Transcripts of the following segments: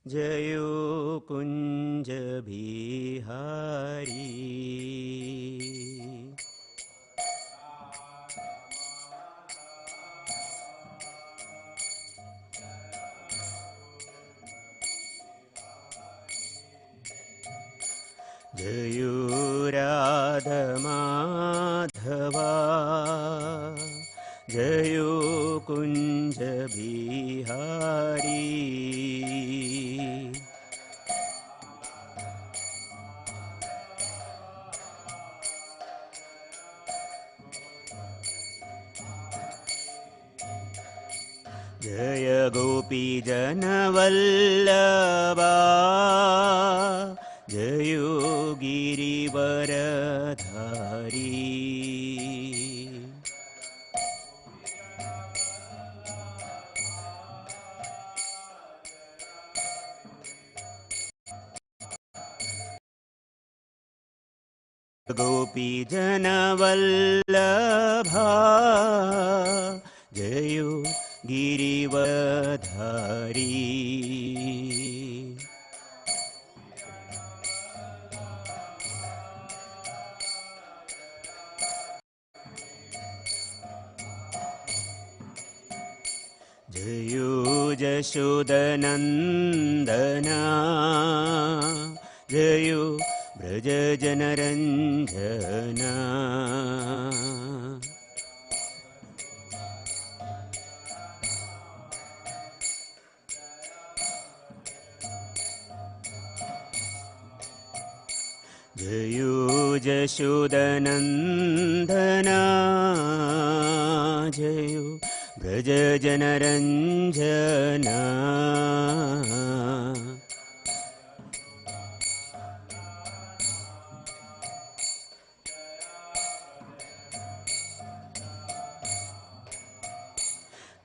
जयो कुञ्ज बिहारी। जयो राधा माधवा जयो कुञ्ज बिहारी। जय गोपीजनवल्लभा जयो गिरिवरधारी। गोपीजनवल्लभा जयो गिरिवरधारी। जयो जशोदनन्दना जयो व्रजजनरञ्जना। जयो जशोदनन्दना जयो व्रजजनरञ्जना।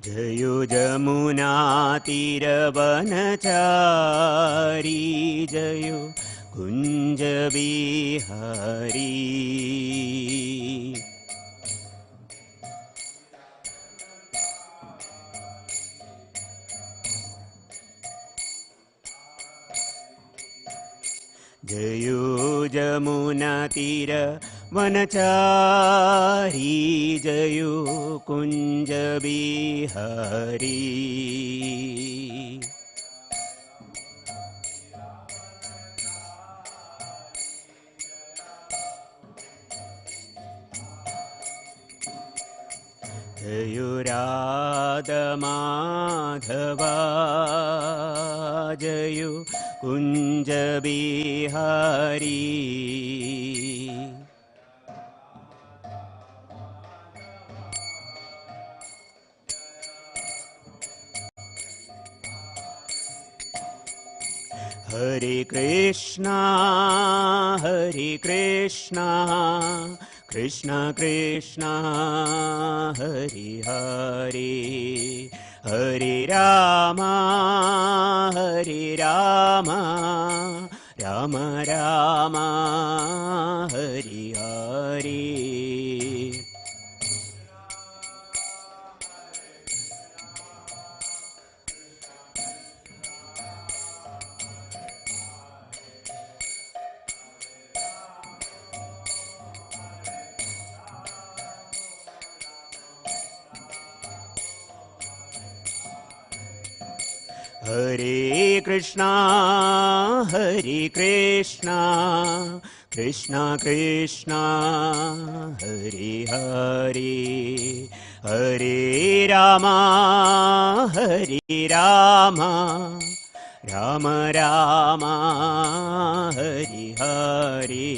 जयो जमुनातीरवनचारी जयो कुञ्ज बिहारी। जयो जमुनातीरवनचारी जयो कुञ्ज बिहारी। जयो राधा माधवा जयो कुञ्ज बिहारी। हरे कृष्णा कृष्ण कृष्ण हरे हरे। हरे राम राम राम हरे हरे। हरे कृष्णा कृष्ण कृष्ण हरे हरे। हरे राम राम राम हरे हरे।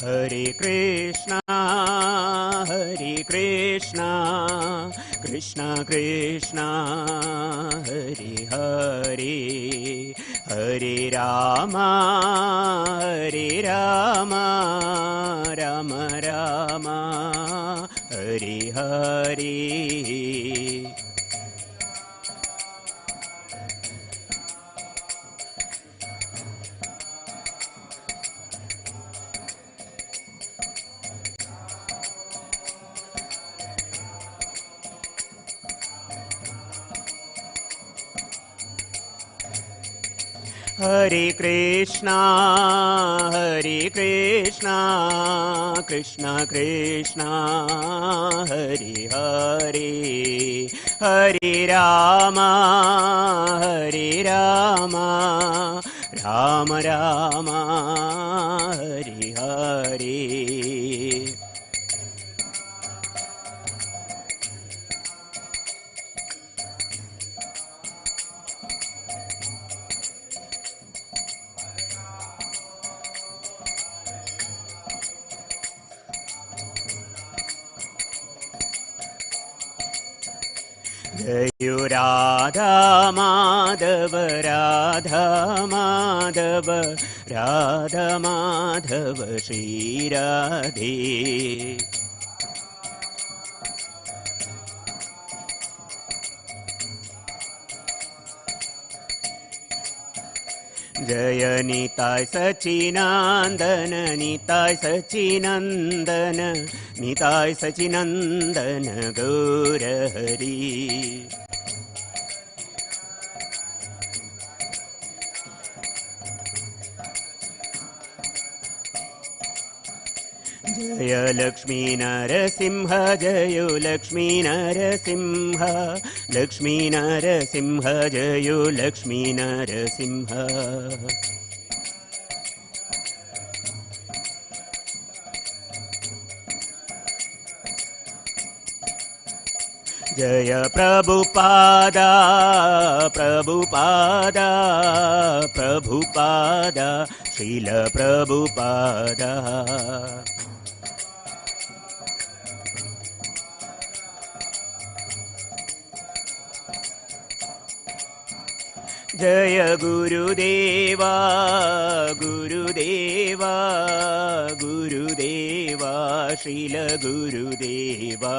हरे कृष्णा कृष्ण कृष्ण हरे हरे। हरे Ram Ram Ram Hari Hari. Hare Krishna, Krishna Krishna, Hare Hare, Hare Rama, Rama Rama, Hare Hare. Jayu Radha Madhava, Radha Madhava, Radha Madhava, Shri Radhe. जय निताय सचिनंदन, निताय सचिनंदन, निताय सचिनंदन गौर हरि. जय लक्ष्मी नरसिंह, जय लक्ष्मी नरसिंह, लक्ष्मी नरसिंह, जय लक्ष्मी नरसिंह. जय प्रभुपादा, प्रभुपादा, प्रभुपादा, श्रील प्रभुपादा. जय गुरुदेवा, गुरुदेवा, गुरुदेवा, श्रील गुरुदेवा.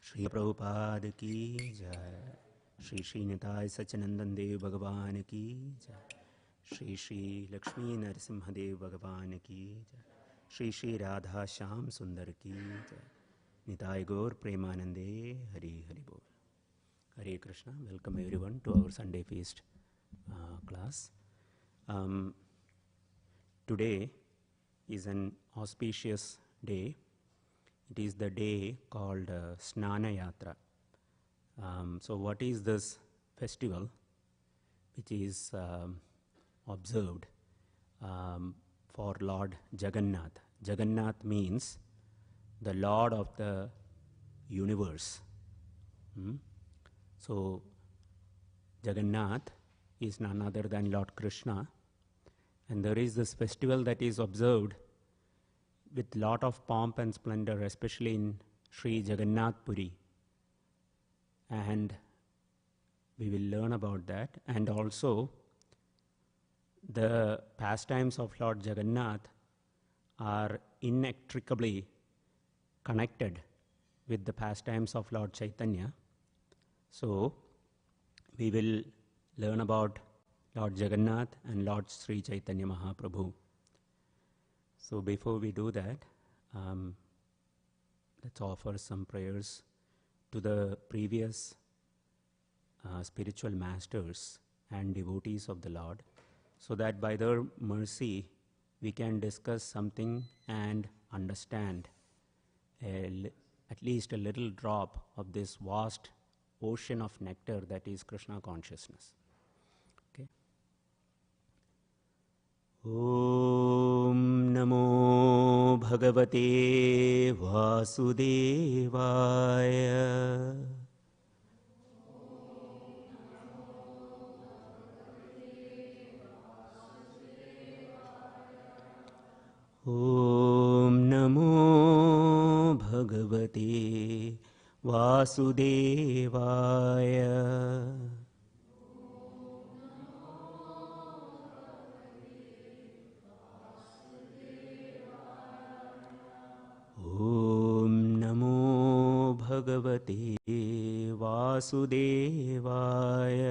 श्री प्रभुपाद की जय. श्री श्री निताय सच्चिदानंद देव भगवान की जय. श्री श्री लक्ष्मी नरसिंहदेव भगवान की जय. श्री श्री राधा श्याम सुंदर की जय. निताय गौर प्रेमानंदे. हरि हरि बोल. Hare Krishna. Welcome everyone to our Sunday feast class. Today is an auspicious day. It is the day called Snana Yatra. So what is this festival which is observed for Lord Jagannath? Jagannath means the Lord of the universe. So Jagannath is none other than Lord Krishna, and there is this festival that is observed with lot of pomp and splendor, especially in Sri Jagannath Puri, and we will learn about that. And also the pastimes of Lord Jagannath are inextricably connected with the pastimes of Lord Chaitanya. So we will learn about Lord Jagannath and Lord Sri Chaitanya Mahaprabhu. So before we do that, let's offer some prayers to the previous spiritual masters and devotees of the Lord, so that by their mercy we can discuss something and understand at least a little drop of this vast ocean of nectar that is Krishna consciousness. Okay. Om Namo Bhagavate Vasudevaya. Om Namo Bhagavate Vasudevaya. ॐ नमो भगवते वासुदेवाय।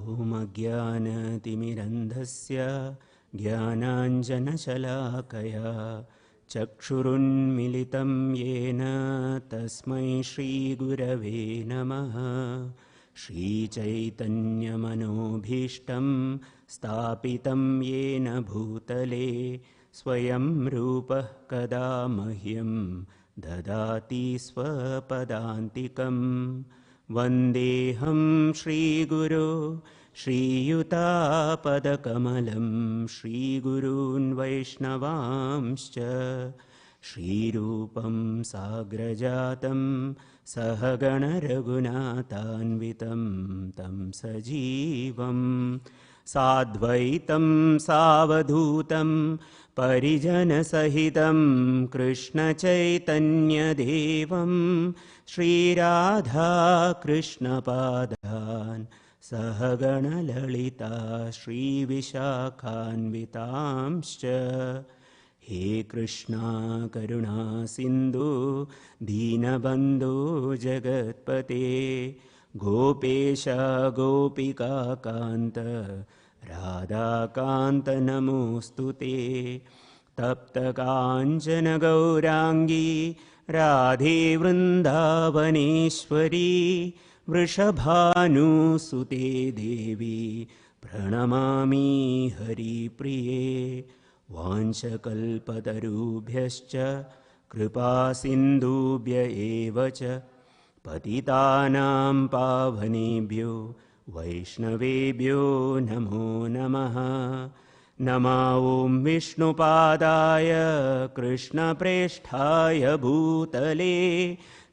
ॐ अज्ञानतिमिरन्धस्य ज्ञानाञ्जनशलाकया चक्षुरुन्मिलितं येन तस्मै श्रीगुरवे नमः। श्रीचैतन्यमनोभीष्टं स्थापितं येन भूतले स्वयं रूपः कदा मह्यं ददाति स्वपदान्तिकम्। वन्देऽहं श्रीगुरो श्रीयुतापदकमलं श्रीगुरून् वैष्णवांश्च श्रीरूपं साग्रजातं सहगणरघुनाथान्वितं तं सजीवं साद्वैतं सावधूतं परिजनसहितं कृष्णचैतन्यदेवं श्रीराधा कृष्णपादान् सहगणललिता श्रीविशाखान्वितांश्च। हे कृष्णा करुणा सिन्धु दीनबन्धो जगत्पते गोपेश गोपिकान्त राधाकान्त नमोऽस्तु ते। तप्तकाञ्चन गौराङ्गी राधे वृन्दावनेश्वरी वृषभानुसुते देवी प्रणमामि हरिप्रिये। वाञ्छकल्पतरुभ्यश्च कृपासिन्धुभ्य एव च पतितानां पावनेभ्यो वैष्णवेभ्यो नमो नमः। नमो ॐ विष्णुपादाय कृष्णप्रेष्ठाय भूतले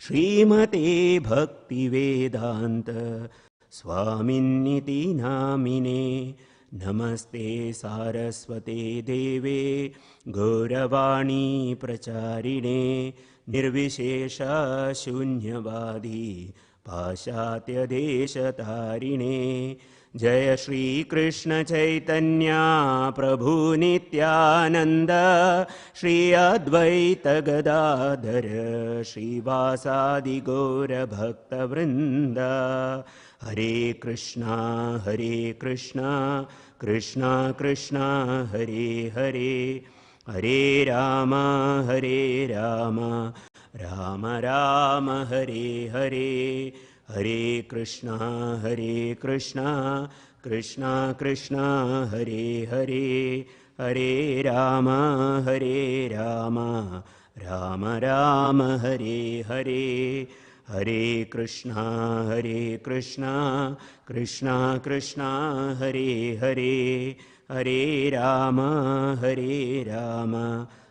श्रीमते भक्तिवेदान्त स्वामिन्निति नामिने। नमस्ते सारस्वते देवे गौरवाणी प्रचारिणे निर्विशेषशून्यवादी पाश्चात्यदेशतारिणे। जय श्री कृष्ण चैतन्य प्रभु नित्यानंद श्री अद्वैत गदाधर श्रीवासादि गौर भक्तवृंद। हरे कृष्णा कृष्णा कृष्णा हरे हरे हरे राम राम राम हरे हरे। हरे कृष्णा कृष्णा कृष्णा हरे हरे हरे राम राम राम हरे हरे। हरे Krishna Krishna Krishna Hare Hare Hare Ram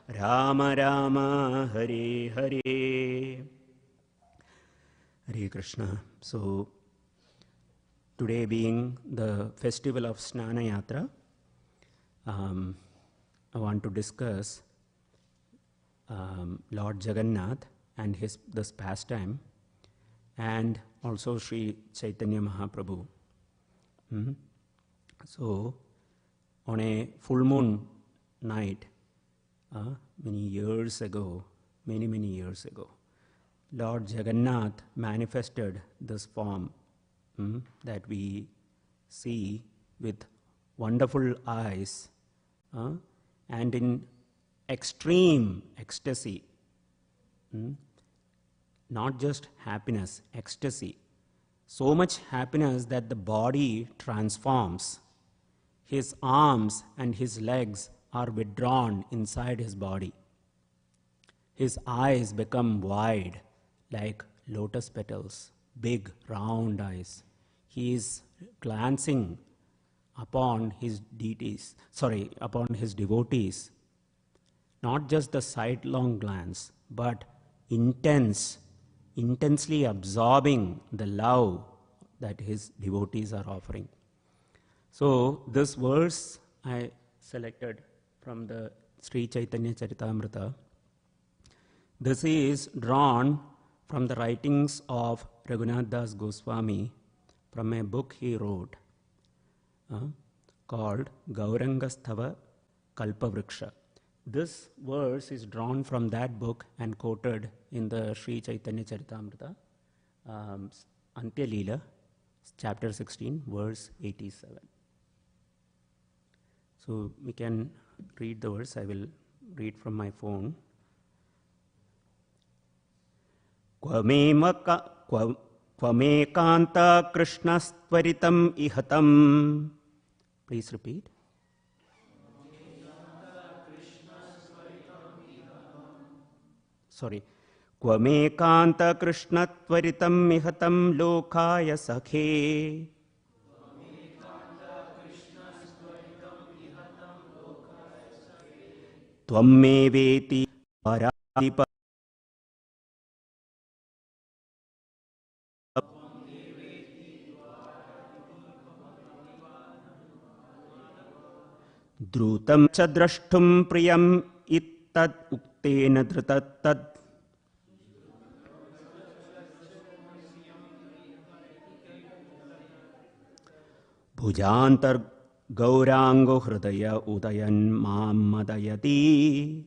Ram Ram Hare Hare. Hare Krishna. So, today being the festival of Snana Yatra, I want to discuss Lord Jagannath and this pastime, and also Sri Chaitanya Mahaprabhu. So, on a full moon night, many years ago, many years ago, Lord Jagannath manifested this form that we see with wonderful eyes and in extreme ecstasy. Not just happiness, ecstasy. So much happiness that the body transforms. His arms and his legs are withdrawn inside his body. His eyes become wide like lotus petals, big round eyes. He is glancing upon his devotees. Not just the sidelong glance, but intensely absorbing the love that his devotees are offering. So this verse, I selected from the Sri Chaitanya Charitamrita. This is drawn from the writings of Raghunath Das Goswami from a book he wrote called Gaurangastava Kalpavriksha. This verse is drawn from that book and quoted in the Sri Chaitanya Charitamrita, Antya Leela, chapter 16, verse 87. So we can read the verse. I will read from my phone. Kvamekanta krishnastvaritam ihatam. Please repeat. Sorry. Kvamekanta krishnastvaritam ihatam lokaya sakhe. Tvameveti paradipa. Drutam cha drashtum priyam ittad uktena drutattad. Bhujantar gaurango hridaya udayan mam madayati.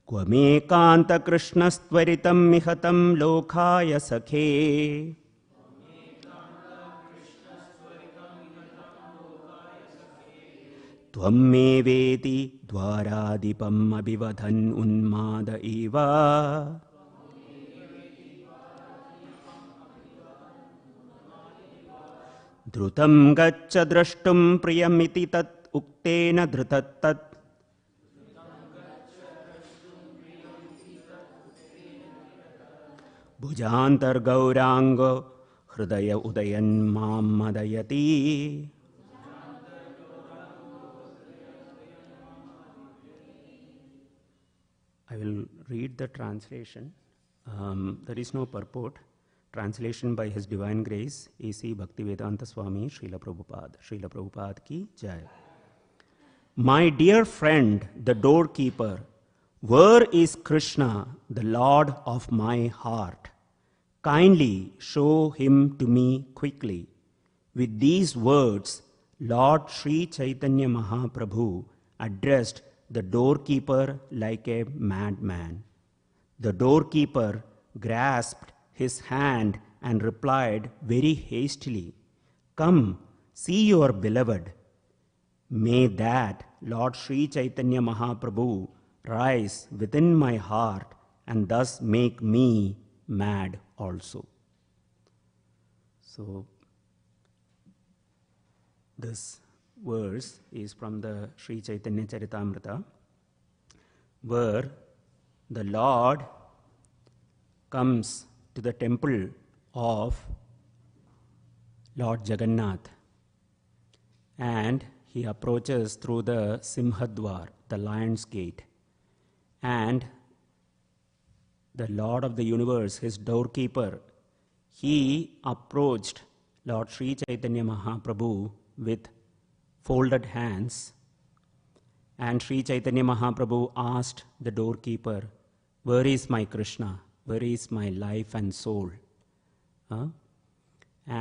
Kvamekanta krishnastvaritam mihatam lokaya sakhe. Tvameveti dvaradipam abhivadhan unmada eva. Drutam gaccha drashtum priyamiti tat uktena dhrutattat. Bhujantar gaurango hridaya udayan mam madayati. I will read the translation. There is no purport. Translation by His Divine Grace, A.C. Bhaktivedanta Swami, Srila Prabhupada. Srila Prabhupada ki jai. My dear friend, the doorkeeper, where is Krishna, the Lord of my heart? Kindly show him to me quickly. With these words, Lord Sri Chaitanya Mahaprabhu addressed the doorkeeper like a madman. The doorkeeper grasped his hand and replied very hastily, "Come, see your beloved." May that Lord Sri Chaitanya Mahaprabhu rise within my heart and thus make me mad also. So, this verse is from the Sri Chaitanya Charitamrita, where the Lord comes to the temple of Lord Jagannath and he approaches through the Simhadwar, the lion's gate, and the Lord of the universe, his doorkeeper, he approached Lord Sri Chaitanya Mahaprabhu with folded hands, and Sri Chaitanya Mahaprabhu asked the doorkeeper, "Where is my Krishna? Where is my life and soul?"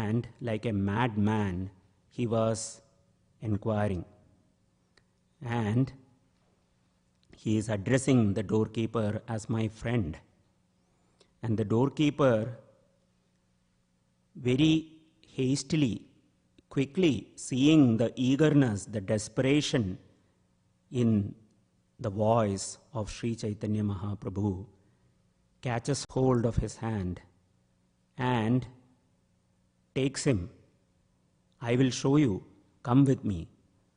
And like a madman, he was inquiring. And he is addressing the doorkeeper as my friend. And the doorkeeper very hastily, quickly, seeing the eagerness, the desperation in the voice of Sri Chaitanya Mahaprabhu, catches hold of his hand and takes him. "I will show you, come with me."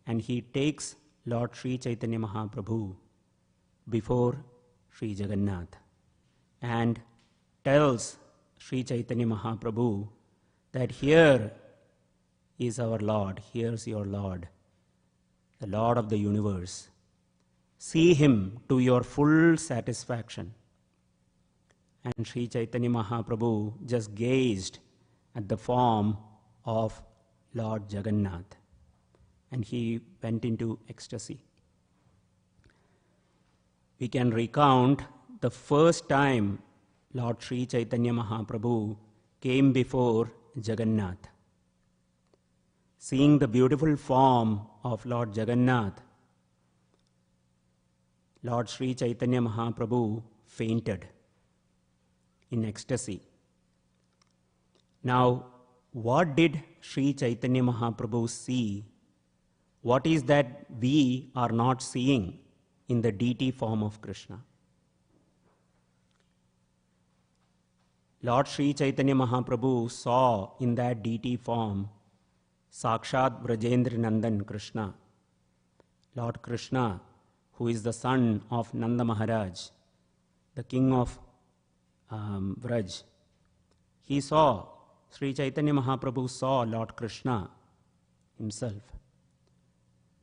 And he takes Lord Sri Chaitanya Mahaprabhu before Sri Jagannath and tells Sri Chaitanya Mahaprabhu that here is our Lord, here's your Lord, the Lord of the universe. See him to your full satisfaction. And Sri Chaitanya Mahaprabhu just gazed at the form of Lord Jagannath, and he went into ecstasy. We can recount the first time Lord Sri Chaitanya Mahaprabhu came before Jagannath. Seeing the beautiful form of Lord Jagannath, Lord Sri Chaitanya Mahaprabhu fainted in ecstasy. Now, what did Sri Chaitanya Mahaprabhu see? What is that we are not seeing in the deity form of Krishna? Lord Sri Chaitanya Mahaprabhu saw in that deity form Sakshat Brajendra Nandan Krishna, Lord Krishna, who is the son of Nanda Maharaj, the king of Vraj. He saw, Sri Chaitanya Mahaprabhu saw Lord Krishna himself.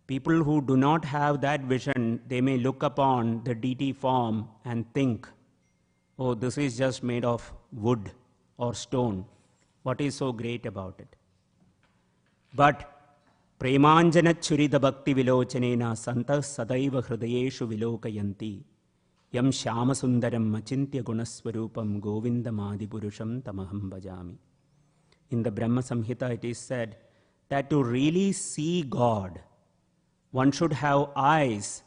People who do not have that vision, they may look upon the deity form and think, oh, this is just made of wood or stone. What is so great about it? But Premanjana Churida Bhakti Vilochanena Santa Sadaiva Hridayeshu Vilokayanti Yam Shyama Sundaram Machintya Gunaswarupam Govinda Madipurusham Tamaham Bhajami. In the Brahma Samhita it is said that to really see God, one should have eyes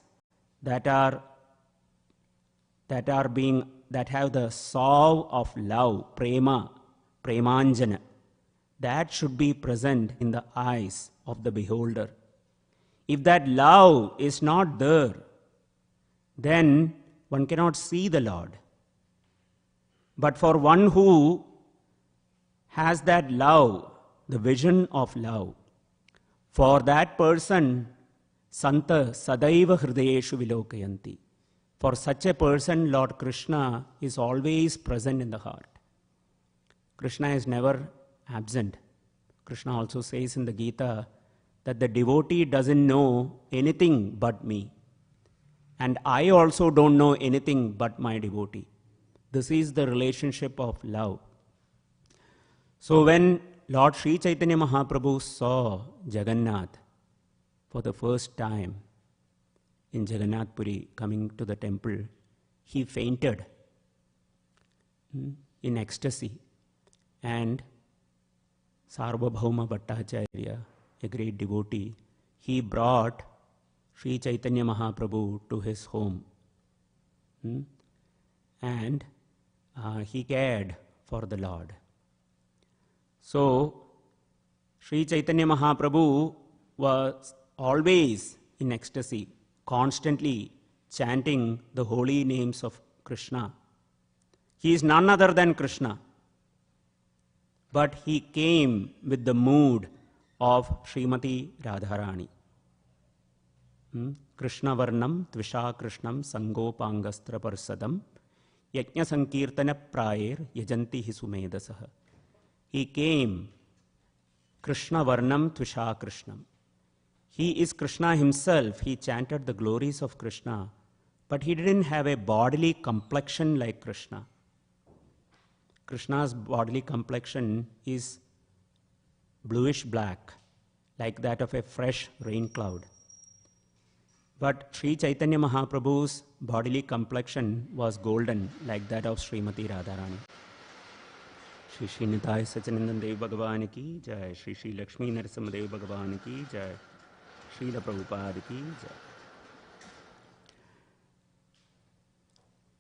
that have the soul of love, prema, premanjana. That should be present in the eyes of the beholder. If that love is not there, then one cannot see the Lord. But for one who has that love, the vision of love, for that person, Santa Sadaiva Hridayeshu Vilokayanti. For such a person, Lord Krishna is always present in the heart. Krishna is never absent. Krishna also says in the Gita that the devotee doesn't know anything but me. And I also don't know anything but my devotee. This is the relationship of love. So when Lord Sri Chaitanya Mahaprabhu saw Jagannath for the first time in Jagannath Puri coming to the temple, he fainted in ecstasy. And Sarvabhauma Bhattacharya, a great devotee, he brought Sri Chaitanya Mahaprabhu to his home. And he cared for the Lord. So, Sri Chaitanya Mahaprabhu was always in ecstasy, constantly chanting the holy names of Krishna. He is none other than Krishna. But he came with the mood of Srimati Radharani. Krishna Varnam Tvisha Krishnam Sangopangastra Parsadam Yajna Sankirtana Prayer Yajanti Hisumedasaha. He came Krishna Varnam Tvisha Krishnam. He is Krishna himself. He chanted the glories of Krishna, but he didn't have a bodily complexion like Krishna. Krishna's bodily complexion is bluish black, like that of a fresh rain cloud. But Sri Chaitanya Mahaprabhu's bodily complexion was golden, like that of Srimati Radharani. Shri Shri Nitai Sachinandan Dev Bhagavan ki jai, Shri Shri Lakshmi Narasimha Dev Bhagavan ki jai, Srila Prabhupada ki jai.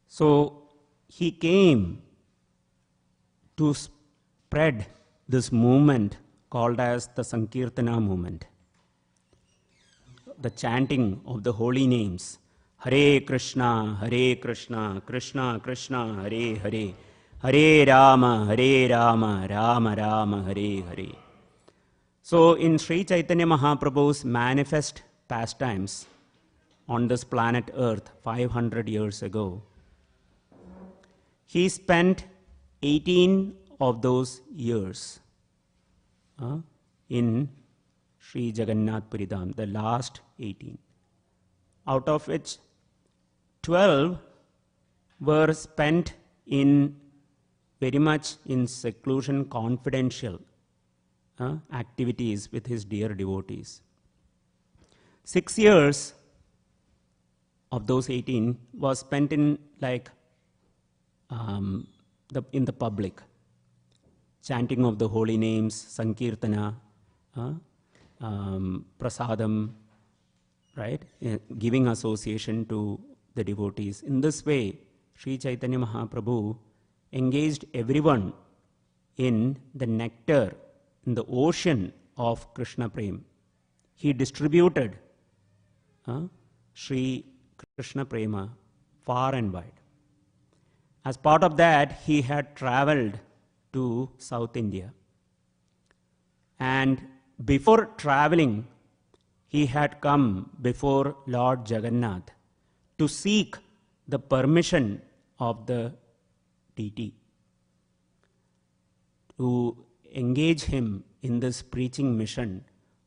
So he came to spread this movement called as the Sankirtana movement, the chanting of the holy names, Hare Krishna, Krishna Krishna, Hare Hare, Hare Rama, Rama Rama, Hare Hare. So in Sri Chaitanya Mahaprabhu's manifest pastimes on this planet Earth 500 years ago, he spent 18 of those years in Sri Jagannath Puri Dham, the last 18, out of which 12 were spent in very much in seclusion, confidential, activities with his dear devotees. 6 years of those 18 was spent in in the public, chanting of the holy names, sankirtana, prasadam, right? Giving association to the devotees. In this way, Sri Chaitanya Mahaprabhu engaged everyone in the nectar, in the ocean of Krishna Prem. He distributed Sri Krishna Prema far and wide. As part of that, he had traveled to South India. And before traveling, he had come before Lord Jagannath to seek the permission of the deity to engage him in this preaching mission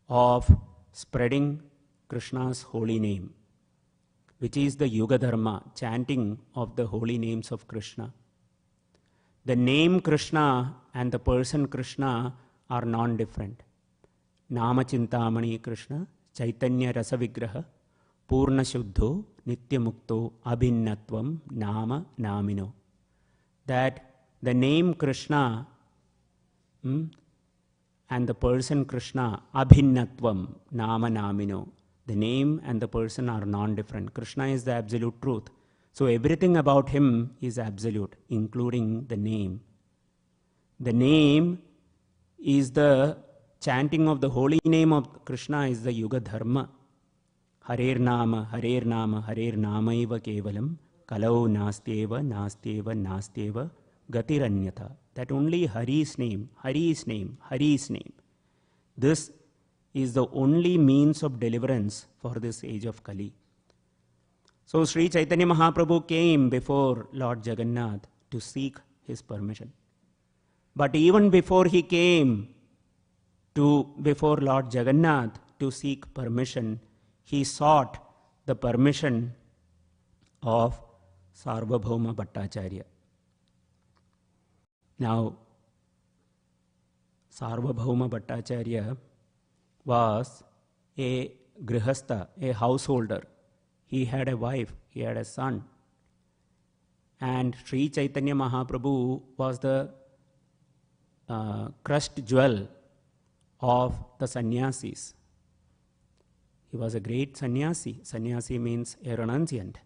of spreading Krishna's holy name, which is the Yuga Dharma, chanting of the holy names of Krishna. The name Krishna and the person Krishna are non-different. Nama Chintamani Krishna, Chaitanya Rasa Vigraha, Purna Shuddho, Nitya Mukto, Abhinnatvam, Nama Namino. That the name Krishna and the person Krishna, Abhinnatvam, Nama Namino. The name and the person are non-different. Krishna is the absolute truth. So everything about him is absolute, including the name. The name is the chanting of the holy name of Krishna is the Yuga Dharma. Harer Nama, Harer Nama, Harer Nama eva kevalam, kalau nastyeva, nastyeva, nastyeva, gatiranyatha. That only Hari's name, Hari's name, Hari's name. This is the only means of deliverance for this age of Kali. So Sri Chaitanya Mahaprabhu came before Lord Jagannath to seek his permission. But even before he came before Lord Jagannath to seek permission, he sought the permission of Sarvabhauma Bhattacharya. Now, Sarvabhauma Bhattacharya was a grihastha, a householder. He had a wife, he had a son. And Sri Chaitanya Mahaprabhu was the crushed jewel of the sannyasis. He was a great sannyasi. Sannyasi means a renunciant.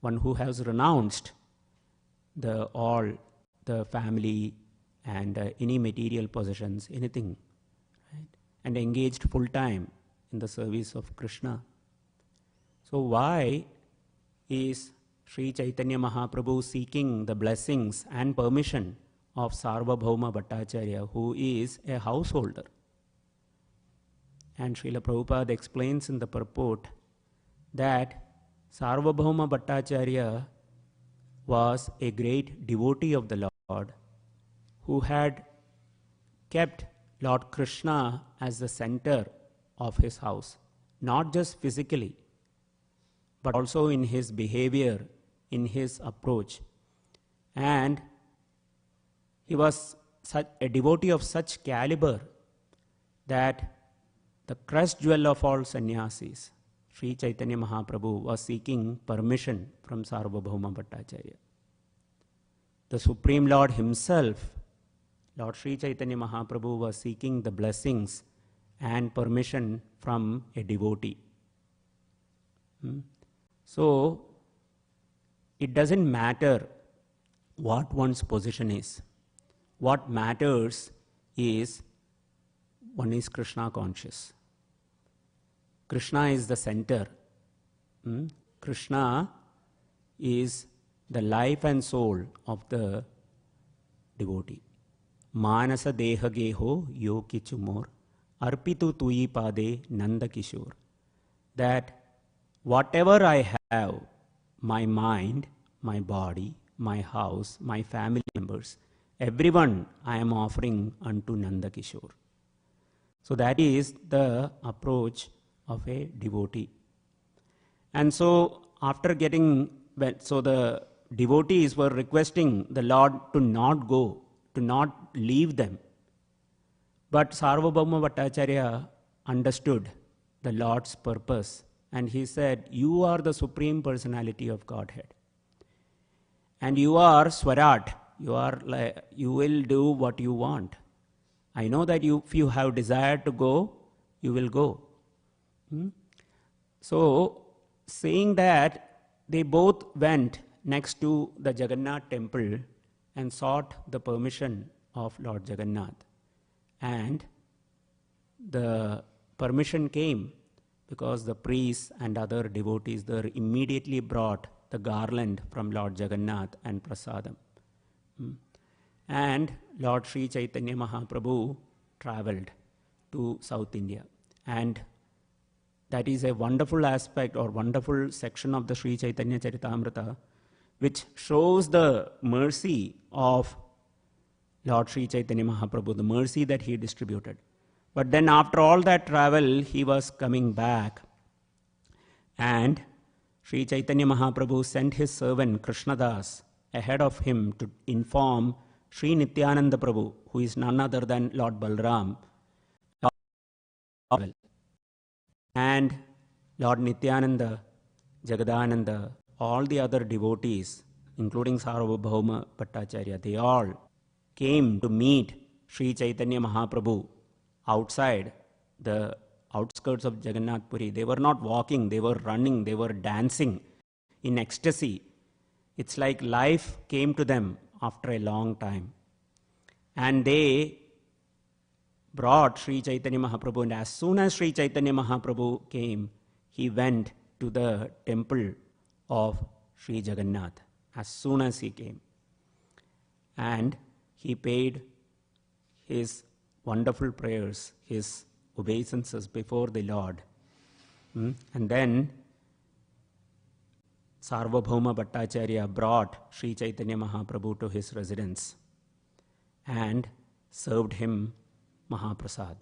One who has renounced all the family and any material possessions, anything, right? And engaged full time in the service of Krishna. So why is Sri Chaitanya Mahaprabhu seeking the blessings and permission of Sarvabhauma Bhattacharya, who is a householder? And Srila Prabhupada explains in the purport that Sarvabhauma Bhattacharya was a great devotee of the Lord who had kept Lord Krishna as the center of his house, not just physically, but also in his behavior, in his approach. And he was a devotee of such caliber that the crushed jewel of all sannyasis, Sri Chaitanya Mahaprabhu, was seeking permission from Sarvabhauma Bhattacharya. The Supreme Lord himself, Lord Sri Chaitanya Mahaprabhu, was seeking the blessings and permission from a devotee. So, it doesn't matter what one's position is. What matters is one is Krishna conscious. Krishna is the center. Krishna is the life and soul of the devotee. Manasa deha geho yo kichumor arpitu tui pade nanda kishore. That whatever I have, my mind, my body, my house, my family members, everyone I am offering unto Nanda Kishore. So that is the approach of a devotee. And so after the devotees were requesting the Lord to not go, to not leave them. But Sarvabhauma Bhattacharya understood the Lord's purpose, and he said, you are the Supreme Personality of Godhead. And you are Swarat. You will do what you want. I know that if you have desire to go, you will go. So, saying that, they both went next to the Jagannath temple and sought the permission of Lord Jagannath. And the permission came because the priests and other devotees there immediately brought the garland from Lord Jagannath and prasadam. And Lord Sri Chaitanya Mahaprabhu travelled to South India. And that is a wonderful aspect or wonderful section of the Sri Chaitanya Charitamrita, which shows the mercy of Lord Sri Chaitanya Mahaprabhu, the mercy that he distributed. But then after all that travel, he was coming back, and Sri Chaitanya Mahaprabhu sent his servant Krishnadas ahead of him to inform Sri Nityananda Prabhu, who is none other than Lord Balram, and Lord Nityananda, Jagadananda, all the other devotees, including Sarvabhauma Bhattacharya, they all came to meet Sri Chaitanya Mahaprabhu outside the outskirts of Jagannath Puri. They were not walking, they were running, they were dancing in ecstasy. It's like life came to them after a long time. And they brought Sri Chaitanya Mahaprabhu, and as soon as Sri Chaitanya Mahaprabhu came, he went to the temple of Sri Jagannath as soon as he came. And he paid his wonderful prayers, his obeisances before the Lord. And then Sarvabhauma Bhattacharya brought Sri Chaitanya Mahaprabhu to his residence and served him Mahaprasad.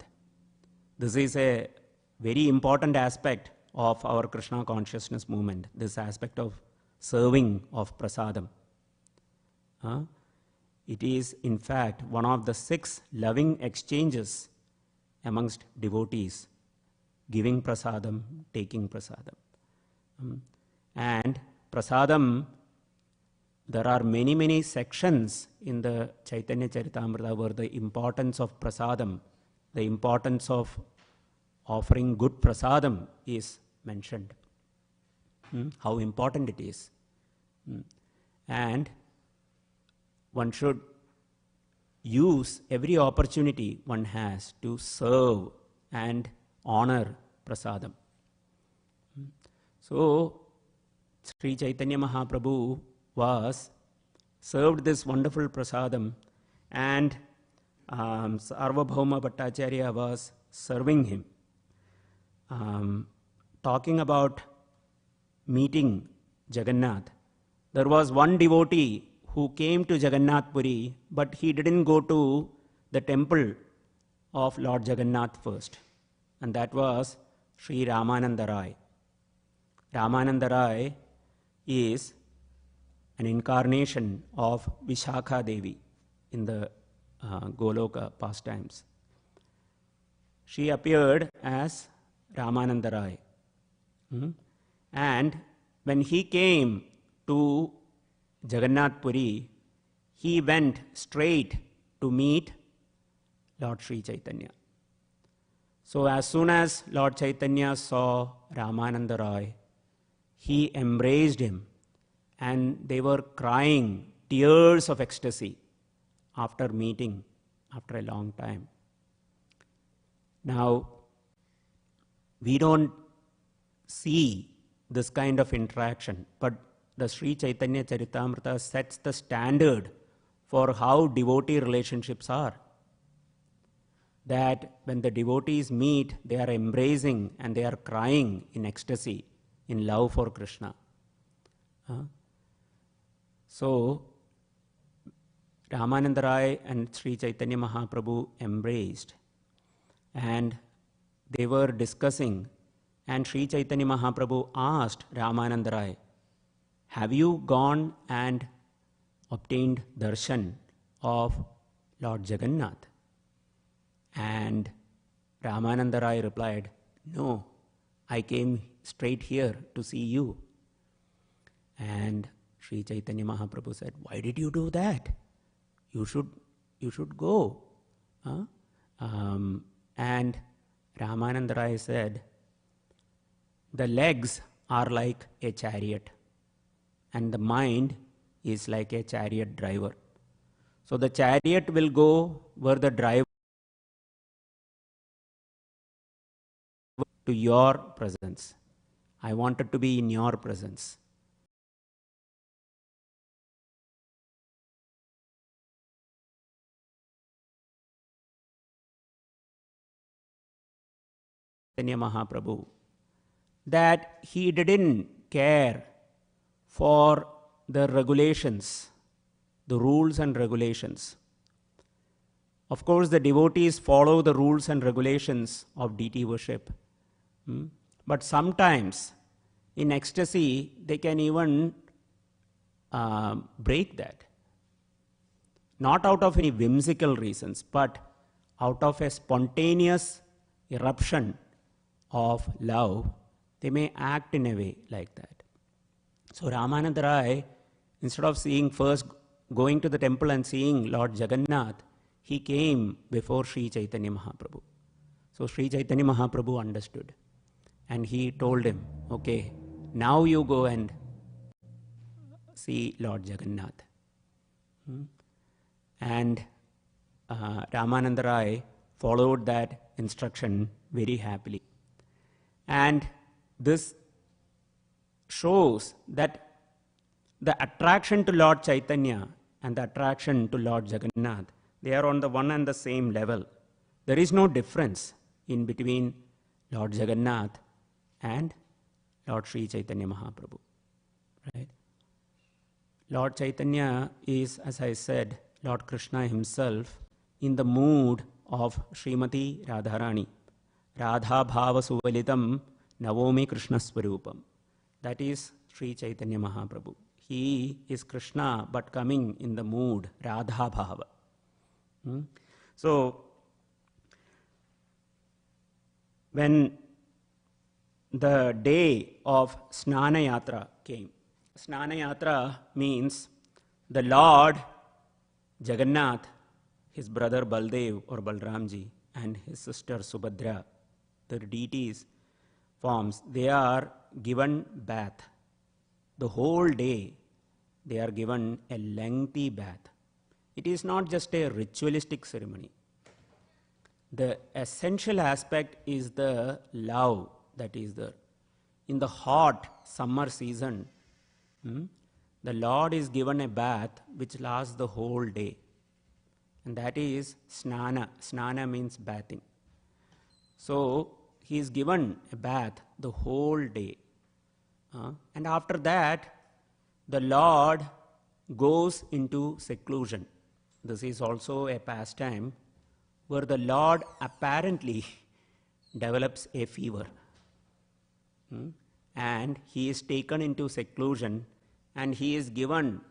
This is a very important aspect of our Krishna consciousness movement, this aspect of serving of prasadam. It is, in fact, one of the 6 loving exchanges amongst devotees, giving prasadam, taking prasadam. And prasadam, there are many, many sections in the Chaitanya Charitamrita where the importance of prasadam, the importance of offering good prasadam is mentioned. How important it is. And one should use every opportunity one has to serve and honor prasadam. So, Sri Chaitanya Mahaprabhu was served this wonderful prasadam, and Sarvabhauma Bhattacharya was serving him. Talking about meeting Jagannath, there was one devotee who came to Jagannath Puri, but he didn't go to the temple of Lord Jagannath first, and that was Sri Ramananda Rai. Ramananda Rai is an incarnation of Vishakha Devi in the Goloka pastimes. She appeared as Ramananda Rai. And when he came to Jagannath Puri, he went straight to meet Lord Sri Chaitanya. So as soon as Lord Chaitanya saw Ramananda Rai, he embraced him, and they were crying tears of ecstasy after meeting after a long time. Now, we don't see this kind of interaction, but the Sri Chaitanya Charitamrita sets the standard for how devotee relationships are. That when the devotees meet, they are embracing and they are crying in ecstasy, in love for Krishna. So, Ramananda Rai and Sri Chaitanya Mahaprabhu embraced, and they were discussing, and Sri Chaitanya Mahaprabhu asked Ramananda Rai, have you gone and obtained darshan of Lord Jagannath? And Ramananda Rai replied, "No, I came straight here to see you." And Sri Chaitanya Mahaprabhu said, "Why did you do that? You should go." Huh? And Ramananda Rai said, "The legs are like a chariot, and the mind is like a chariot driver. So the chariot will go where the driver to your presence. I wanted to be in your presence." Chaitanya Mahaprabhu, that he didn't care for the regulations, the rules and regulations. Of course, the devotees follow the rules and regulations of deity worship. But sometimes, in ecstasy, they can even break that. Not out of any whimsical reasons, but out of a spontaneous eruption of love, they may act in a way like that. So Ramananda Rai, instead of going to the temple and seeing Lord Jagannath, he came before Sri Chaitanya Mahaprabhu. So Sri Chaitanya Mahaprabhu understood. And he told him, "Okay, now you go and see Lord Jagannath." And Ramananda Rai followed that instruction very happily. And this shows that the attraction to Lord Chaitanya and the attraction to Lord Jagannath, they are on the one and the same level. There is no difference in between Lord Jagannath and Lord Sri Chaitanya Mahaprabhu. Right? Lord Chaitanya is, as I said, Lord Krishna himself in the mood of Srimati Radharani. Radha Bhava Suvalitam Navomi Krishna Swarupam. That is Sri Chaitanya Mahaprabhu. He is Krishna but coming in the mood Radha Bhava. So, when the day of Snana Yatra came, Snana Yatra means the Lord Jagannath, his brother Baldev or Balramji, and his sister Subhadra, the deities forms, they are given bath. The whole day they are given a lengthy bath. It is not just a ritualistic ceremony. The essential aspect is the love that is there. In the hot summer season, the Lord is given a bath which lasts the whole day. And that is snana. Snana means bathing. So he is given a bath the whole day. And after that, the Lord goes into seclusion. This is also a pastime where the Lord apparently develops a fever. And he is taken into seclusion and he is given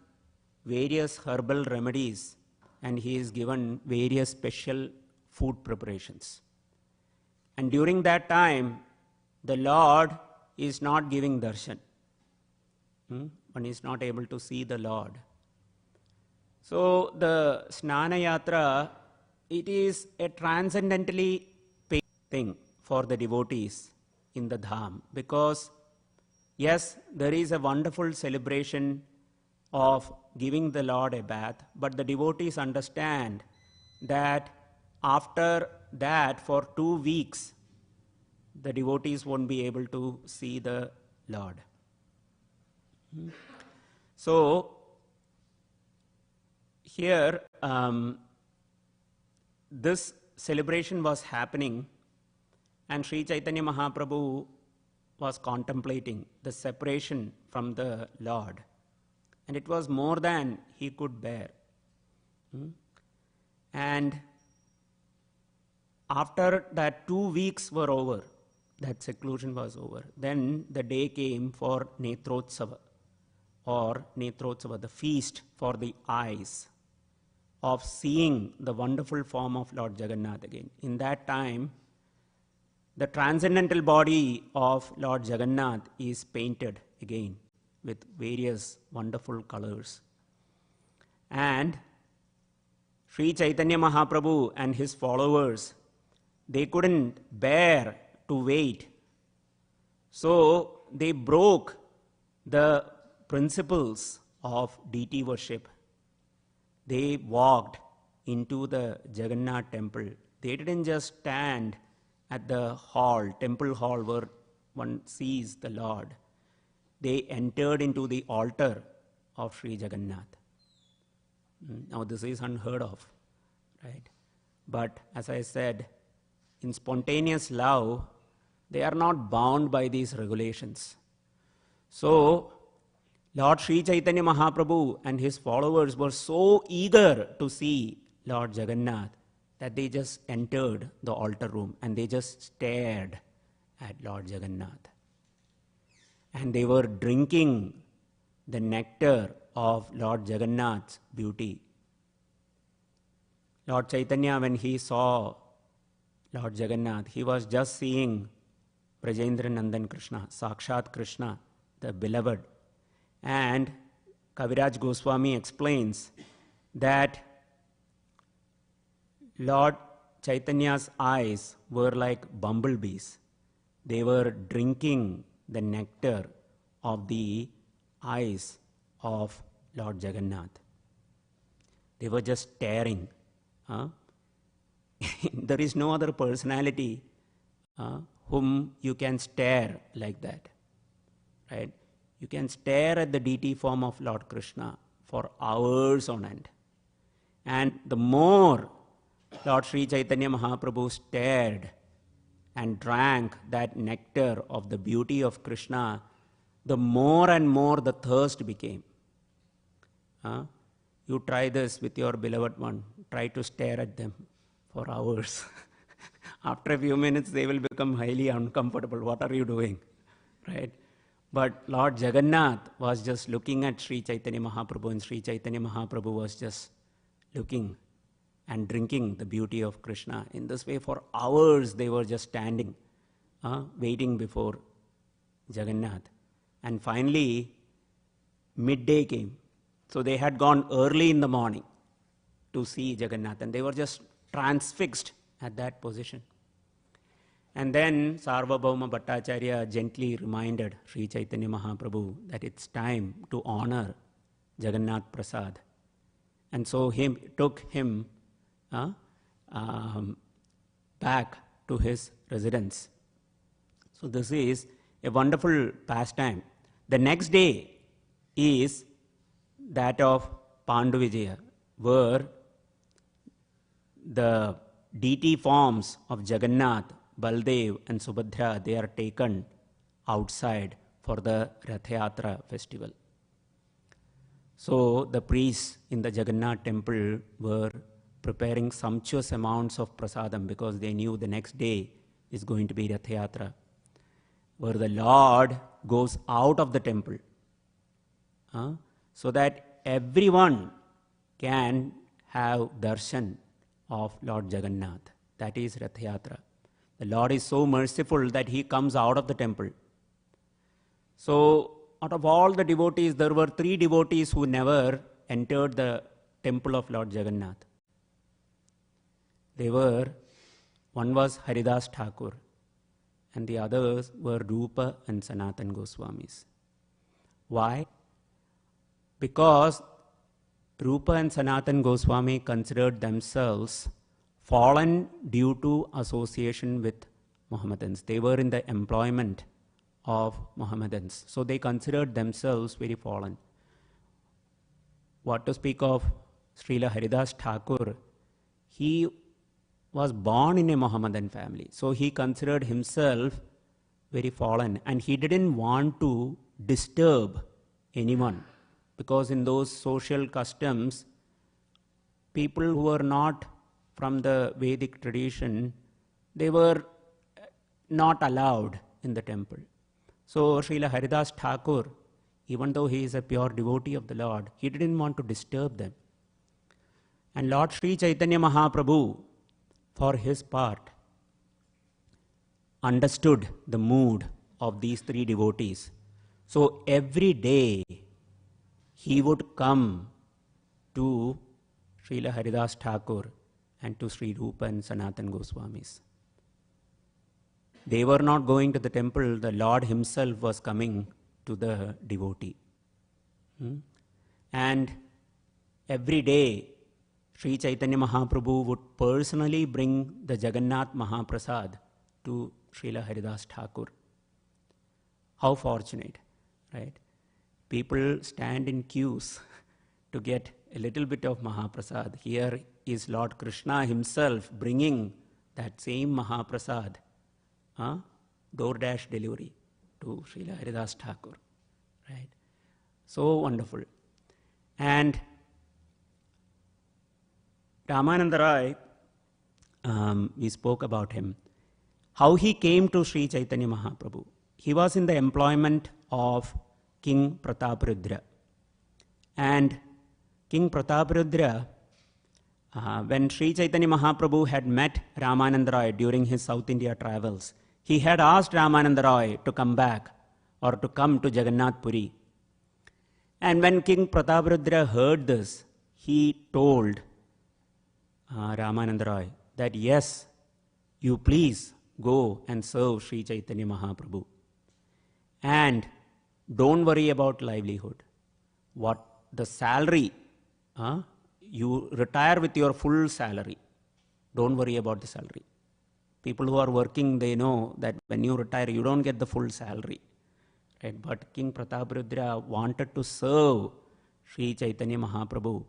various herbal remedies and he is given various special food preparations. And during that time, the Lord is not giving darshan. One is not able to see the Lord. So the Snana Yatra, it is a transcendentally paid thing for the devotees in the Dham, because yes, there is a wonderful celebration of giving the Lord a bath, but the devotees understand that after that, for 2 weeks, the devotees won't be able to see the Lord. So, here, this celebration was happening, and Sri Chaitanya Mahaprabhu was contemplating the separation from the Lord. And it was more than he could bear. And after that 2 weeks were over, that seclusion was over, then the day came for Netrotsava, or Netrotsava, the feast for the eyes. of seeing the wonderful form of Lord Jagannath again. In that time, the transcendental body of Lord Jagannath is painted again with various wonderful colors. And Sri Chaitanya Mahaprabhu and his followers, they couldn't bear to wait. So they broke the principles of deity worship. They walked into the Jagannath temple. They didn't just stand at the hall, temple hall where one sees the Lord. They entered into the altar of Sri Jagannath. Now this is unheard of, right? But as I said, in spontaneous love, they are not bound by these regulations. So Lord Sri Chaitanya Mahaprabhu and his followers were so eager to see Lord Jagannath that they just entered the altar room and they just stared at Lord Jagannath. And they were drinking the nectar of Lord Jagannath's beauty. Lord Chaitanya, when he saw Lord Jagannath, he was just seeing Brajendra Nandan Krishna, Sakshat Krishna, the beloved. And Kaviraj Goswami explains that Lord Chaitanya's eyes were like bumblebees. They were drinking the nectar of the eyes of Lord Jagannath. They were just staring. There is no other personality whom you can stare like that, right? You can stare at the deity form of Lord Krishna for hours on end. And the more Lord Sri Chaitanya Mahaprabhu stared and drank that nectar of the beauty of Krishna, the more and more the thirst became. You try this with your beloved one. Try to stare at them for hours. After a few minutes, they will become highly uncomfortable. What are you doing? Right? But Lord Jagannath was just looking at Sri Chaitanya Mahaprabhu, and Sri Chaitanya Mahaprabhu was just looking and drinking the beauty of Krishna. In this way, for hours, they were just standing, waiting before Jagannath. And finally, midday came. So they had gone early in the morning to see Jagannath, and they were just transfixed at that position. And then Sarvabhauma Bhattacharya gently reminded Sri Chaitanya Mahaprabhu that it's time to honor Jagannath Prasad. And so he took him back to his residence. So this is a wonderful pastime. The next day is that of Panduvijaya, where the deity forms of Jagannath, Baldev and Subhadra, they are taken outside for the Rath Yatra festival. So the priests in the Jagannath temple were preparing sumptuous amounts of prasadam because they knew the next day is going to be Rath Yatra, where the Lord goes out of the temple so that everyone can have darshan of Lord Jagannath. That is Rath Yatra. The Lord is so merciful that he comes out of the temple. So out of all the devotees, there were 3 devotees who never entered the temple of Lord Jagannath. One was Haridas Thakur, and the others were Rupa and Sanatan Goswamis. Why? Because Rupa and Sanatan Goswami considered themselves fallen due to association with Mohammedans. They were in the employment of Mohammedans. So they considered themselves very fallen. What to speak of Srila Haridas Thakur? He was born in a Mohammedan family. So he considered himself very fallen, and he didn't want to disturb anyone, because in those social customs, people who were not from the Vedic tradition, they were not allowed in the temple. So Srila Haridas Thakur, even though he is a pure devotee of the Lord, he didn't want to disturb them. And Lord Sri Chaitanya Mahaprabhu, for his part, understood the mood of these three devotees. So every day he would come to Srila Haridas Thakur and to Sri Rupa and Sanatan Goswamis. They were not going to the temple, the Lord himself was coming to the devotee. And every day Sri Chaitanya Mahaprabhu would personally bring the Jagannath Mahaprasad to Srila Haridas Thakur. How fortunate, right? People stand in queues to get a little bit of Mahaprasad. Here is Lord Krishna himself bringing that same Mahaprasad, DoorDash delivery to Srila Haridas Thakur, right? So wonderful. And Ramananda Roy, we spoke about him, how he came to Sri Chaitanya Mahaprabhu. He was in the employment of King Prataparudra. And King Prataparudra, when Sri Chaitanya Mahaprabhu had met Ramananda Roy during his South India travels, he had asked Ramananda Roy to come back or to come to Jagannath Puri. And when King Prataparudra heard this, he told Ramananda Roy that yes, you please go and serve Sri Chaitanya Mahaprabhu. And don't worry about livelihood. What the salary, you retire with your full salary. Don't worry about the salary. People who are working, they know that when you retire, you don't get the full salary. Right? But King Prataparudra wanted to serve Sri Chaitanya Mahaprabhu.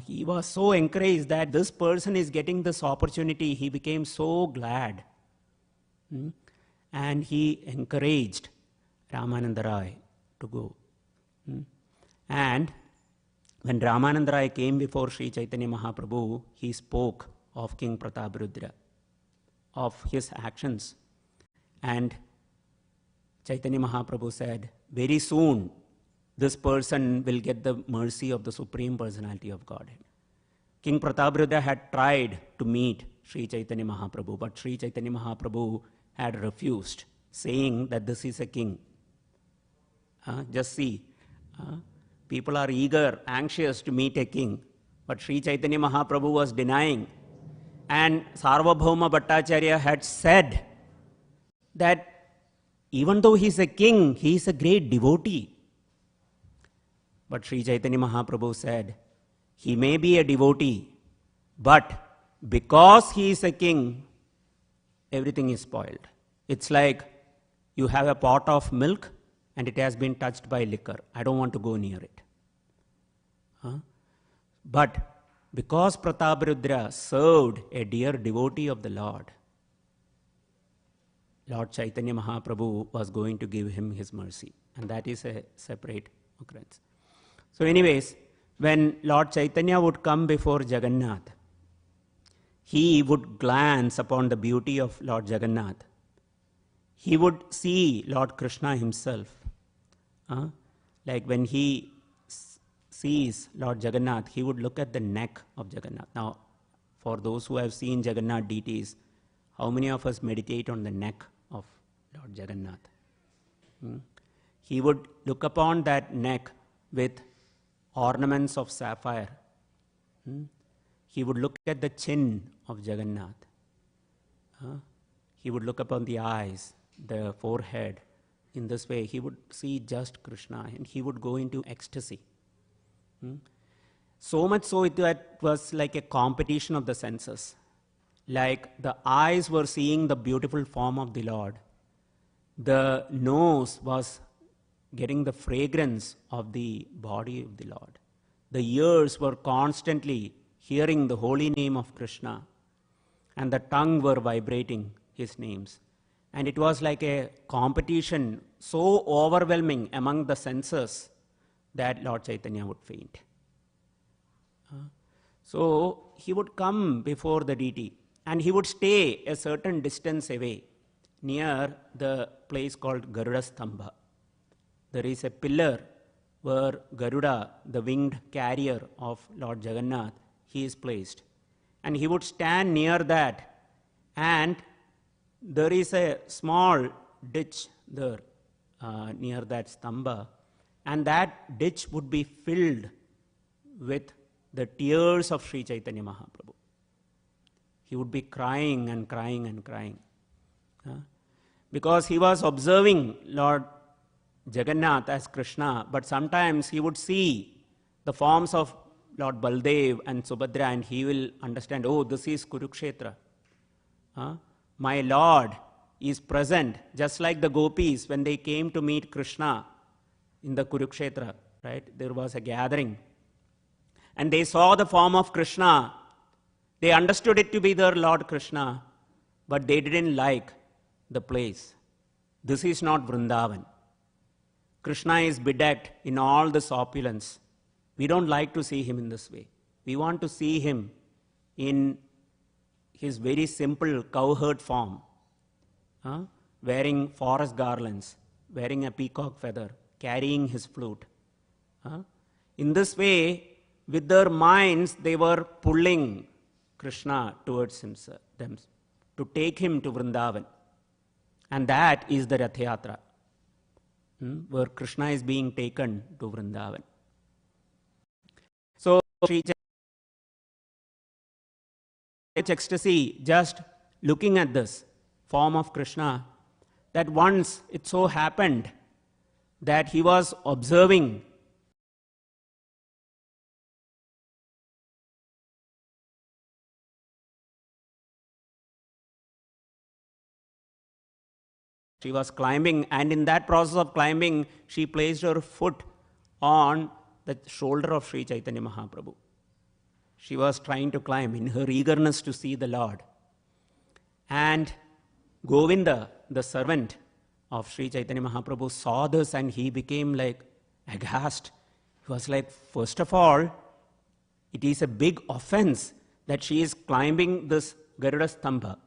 He was so encouraged that this person is getting this opportunity. He became so glad. And he encouraged Ramananda Roy to go. And when Ramananda Roy came before Sri Chaitanya Mahaprabhu, he spoke of King Prataparudra, of his actions. And Chaitanya Mahaprabhu said, very soon this person will get the mercy of the Supreme Personality of Godhead. King Prataparudra had tried to meet Sri Chaitanya Mahaprabhu, but Sri Chaitanya Mahaprabhu had refused, saying that this is a king. Just see, people are eager, anxious to meet a king, but Sri Chaitanya Mahaprabhu was denying. And Sarvabhauma Bhattacharya had said that even though he is a king, he is a great devotee. But Sri Chaitanya Mahaprabhu said, he may be a devotee, but because he is a king, everything is spoiled. It's like you have a pot of milk and it has been touched by liquor. I don't want to go near it. But because Prataparudra served a dear devotee of the Lord, Lord Chaitanya Mahaprabhu was going to give him his mercy. And that is a separate occurrence. So anyways, when Lord Chaitanya would come before Jagannath, he would glance upon the beauty of Lord Jagannath. He would see Lord Krishna himself. Like when he sees Lord Jagannath, he would look at the neck of Jagannath. Now, for those who have seen Jagannath deities, how many of us meditate on the neck of Lord Jagannath? He would look upon that neck with ornaments of sapphire. He would look at the chin of Jagannath. He would look upon the eyes, the forehead. In this way, he would see just Krishna and he would go into ecstasy. So much so that was like a competition of the senses. Like the eyes were seeing the beautiful form of the Lord. The nose was getting the fragrance of the body of the Lord. The ears were constantly hearing the holy name of Krishna. And the tongue were vibrating his names. And it was like a competition so overwhelming among the senses that Lord Chaitanya would faint. So he would come before the deity and he would stay a certain distance away near the place called Garuda Stambha. There is a pillar where Garuda, the winged carrier of Lord Jagannath, he is placed. And he would stand near that, and there is a small ditch there near that stamba, and that ditch would be filled with the tears of Sri Chaitanya Mahaprabhu. He would be crying and crying and crying. Because he was observing Lord Jagannath as Krishna, but sometimes he would see the forms of Lord Baldev and Subhadra, and he will understand, oh, this is Kurukshetra. My Lord is present, just like the gopis when they came to meet Krishna in the Kurukshetra, right? There was a gathering. And they saw the form of Krishna. They understood it to be their Lord Krishna, but they didn't like the place. This is not Vrindavan. Krishna is bedecked in all this opulence. We don't like to see him in this way. We want to see him in his very simple cowherd form, wearing forest garlands, wearing a peacock feather, carrying his flute. In this way, with their minds, they were pulling Krishna towards himself, them, to take him to Vrindavan. And that is the Rath Yatra, where Krishna is being taken to Vrindavan. So, Sri ecstasy, just looking at this form of Krishna, that once it so happened that he was observing she was climbing, and in that process of climbing, she placed her foot on the shoulder of Sri Chaitanya Mahaprabhu. She was trying to climb in her eagerness to see the Lord. And Govinda, the servant of Sri Chaitanya Mahaprabhu, saw this and he became like aghast. He was like, first of all, it is a big offense that she is climbing this Garuda Stambha,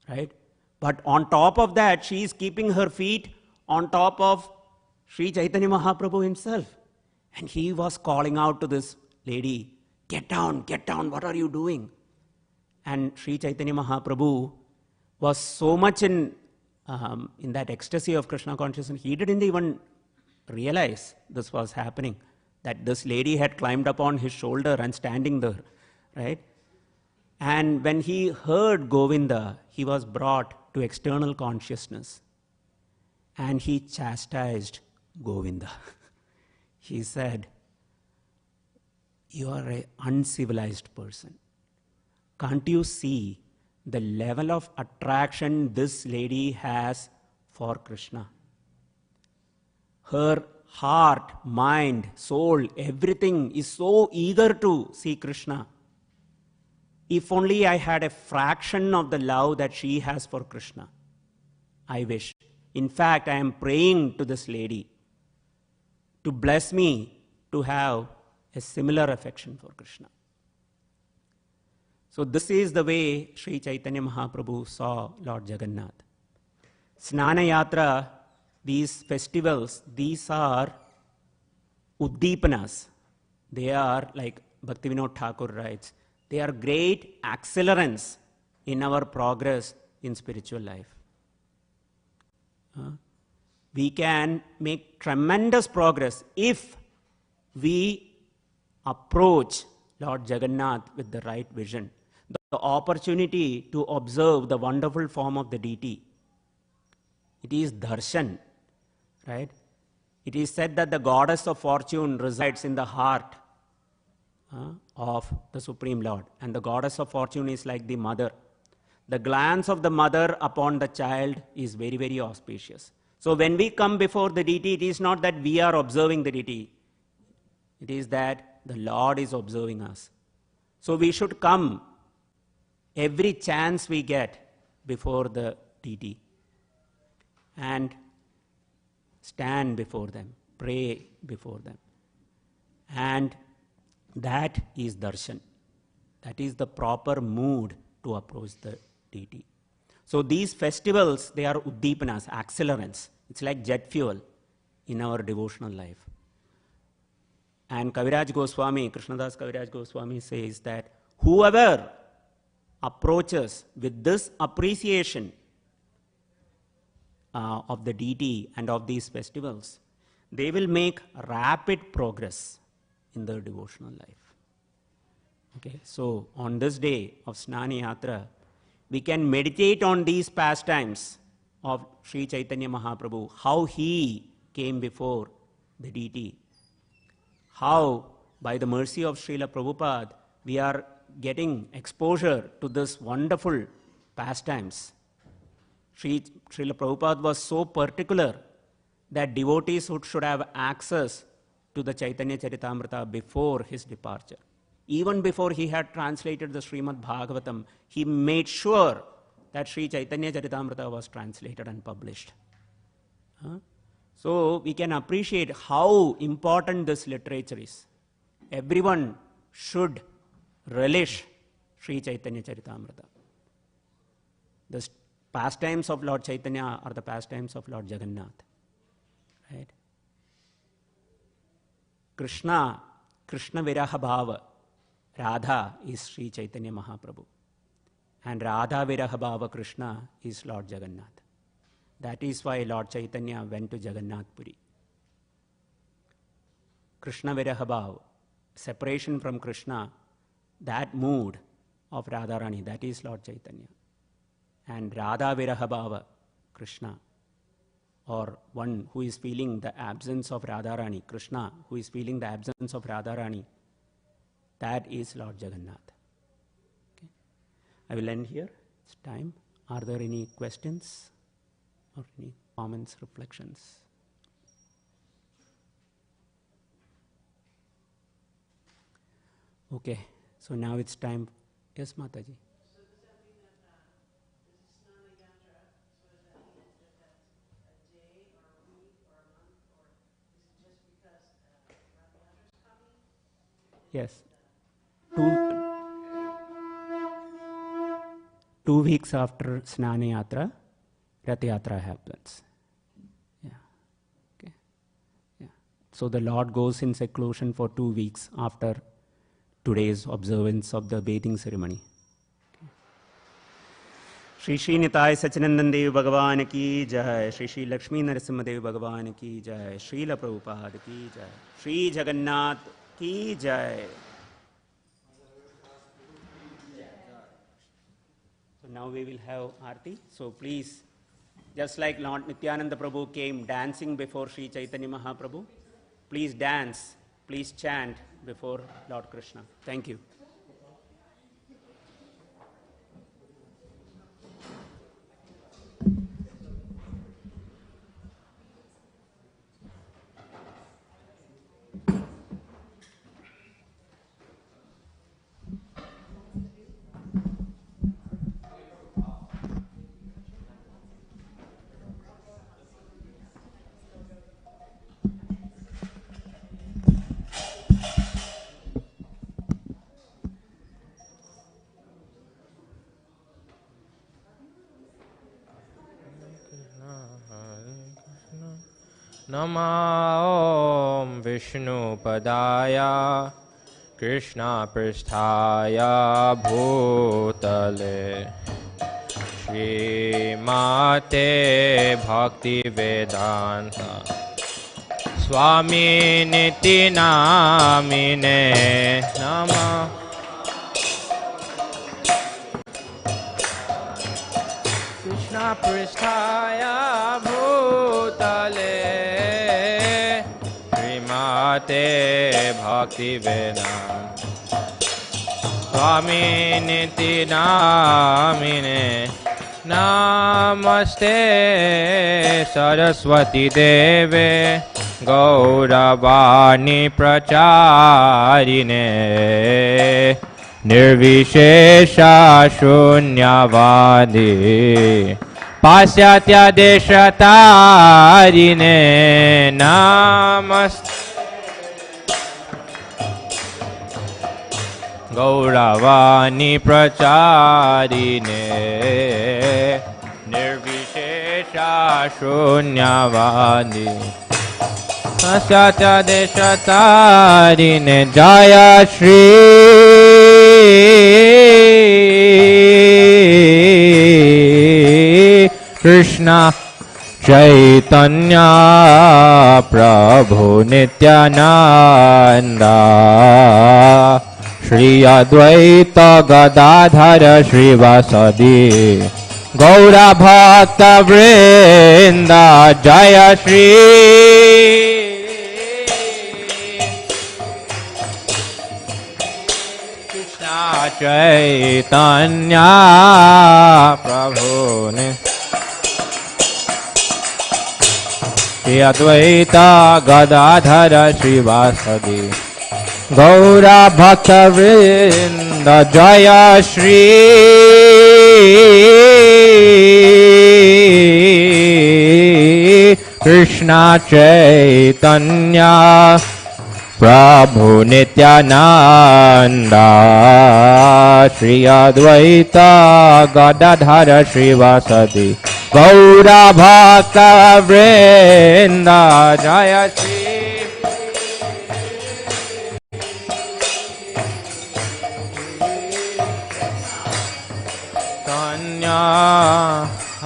right? But on top of that, she is keeping her feet on top of Sri Chaitanya Mahaprabhu himself. And he was calling out to this lady, get down, what are you doing? And Sri Chaitanya Mahaprabhu was so much in that ecstasy of Krishna consciousness, he didn't even realize this was happening, that this lady had climbed up on his shoulder and standing there, right? And when he heard Govinda, he was brought to external consciousness. And he chastised Govinda. He said, you are an uncivilized person. Can't you see the level of attraction this lady has for Krishna? Her heart, mind, soul, everything is so eager to see Krishna. If only I had a fraction of the love that she has for Krishna. I wish. In fact, I am praying to this lady to bless me to have a similar affection for Krishna. So this is the way Sri Chaitanya Mahaprabhu saw Lord Jagannath. Snana Yatra, these festivals, these are Uddipanas. They are, like Bhaktivinoda Thakur writes, they are great accelerants in our progress in spiritual life. We can make tremendous progress if we approach Lord Jagannath with the right vision. The opportunity to observe the wonderful form of the deity. It is darshan, right? It is said that the goddess of fortune resides in the heart of the Supreme Lord. And the goddess of fortune is like the mother. The glance of the mother upon the child is very, very auspicious. So when we come before the deity, it is not that we are observing the deity. It is that the Lord is observing us. So we should come every chance we get before the deity and stand before them, pray before them. And that is darshan. That is the proper mood to approach the deity. So these festivals, they are uddipanas, accelerants. It's like jet fuel in our devotional life. And Kaviraj Goswami, Krishnadas Kaviraj Goswami says that whoever approaches with this appreciation of the deity and of these festivals, they will make rapid progress in their devotional life. Okay, so on this day of Snani Yatra, we can meditate on these pastimes of Sri Chaitanya Mahaprabhu, how he came before the deity, how by the mercy of Srila Prabhupada we are getting exposure to this wonderful pastimes. Srila Prabhupada was so particular that devotees should have access to the Chaitanya Charitamrita before his departure. Even before he had translated the Srimad Bhagavatam, he made sure that Sri Chaitanya Charitamrita was translated and published. So we can appreciate how important this literature is. Everyone should relish Sri Chaitanya Charitamrita. The pastimes of Lord Chaitanya are the pastimes of Lord Jagannath. Right? Krishna Viraha Bhava, Radha is Sri Chaitanya Mahaprabhu. And Radha Viraha Bhava Krishna is Lord Jagannath. That is why Lord Chaitanya went to Jagannath Puri. Krishna Viraha Bhava, separation from Krishna, that mood of Radharani, that is Lord Chaitanya. And Radha Viraha Bhava Krishna, or one who is feeling the absence of Radharani, Krishna, who is feeling the absence of Radharani, that is Lord Jagannath. Okay. I will end here. It's time. Are there any questions or any comments, reflections? Okay, so now it's time. Yes, Mataji. Yes. 2 weeks after Snana Yatra, Rath Yatra happens. Yeah. Okay. Yeah. So the Lord goes in seclusion for 2 weeks after today's observance of the bathing ceremony. Shri Shri Nitai Sachinandan Dev Bhagavan ki jai, Shri Shri Lakshmi Narasimha Dev Bhagavan ki jai, Srila Prabhupada ki jai, Shri Jagannath ki jai. So now we will have Aarti. So please, just like Lord Nityananda Prabhu came dancing before Sri Chaitanya Mahaprabhu, please dance, please chant before Lord Krishna. Thank you. Namo Om Vishnu Padaya Krishna Pristhaya Bhutale Shri Mate Bhakti Vedanta Swami Niti Namine Nama Krishna Pristhaya Bhutale Te Bhakti Vedanta Swami Niti Namine Namaste Saraswati Deve Gauravani Pracharine Nirvishesha Shunyavadi Pasyatya Deshatarine Namaste Gauravani Pracharine Nirvishesha Shunyavadi પાશ્ચાત્ય દેશ તારીને જય શ્રી કૃષ્ણ ચૈતન્ય પ્રભુ નિત્યાનંદ શ્રી અદ્વૈત ગદાધર શ્રીવાસદિ ગૌરા ભક્ત વૃંદ જય શ્રી કૃષ્ણ ચૈતન્ય પ્રભુ શ્રી અદ્વૈત ગદાધર શ્રીવાસદિ ગૌરા ભક્ત વૃંદ જય શ્રી કૃષ્ણ ચૈતન્ય પ્રભુ નિત્યાનંદ શ્રી અદ્વૈત ગદાધર શ્રીવાસદિ ગૌરા ભક્ત વૃંદ જય શ્રી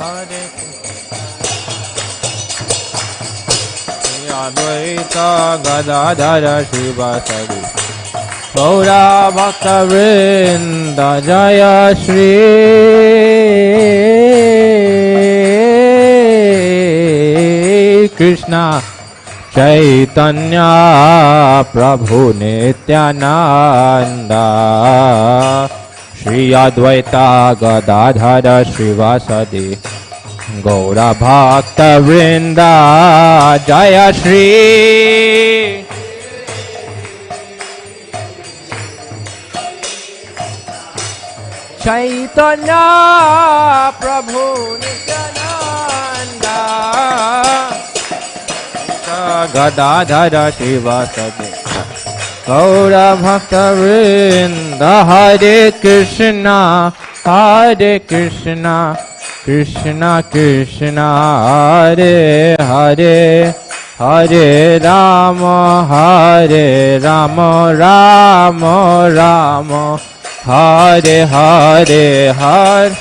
હરે અદ્વૈત ગદાધર શ્રીવાસદિ ગૌરા ભક્ત વૃંદ જય શ્રી કૃષ્ણ ચૈતન્ય પ્રભુ નિત્યાનંદ શ્રી અદ્વૈત ગદાધર શ્રીવાસદિ ગૌરા ભક્ત વૃંદ જય શ્રી ચૈતન્ય પ્રભુ નિત્યાનંદ ગદાધર શ્રીવાસદિ ગૌરા ભક્ત વૃંદ હરે કૃષ્ણ કૃષ્ણ કૃષ્ણ હરે હરે હરે રામ રામ રામ હરે હરે હરે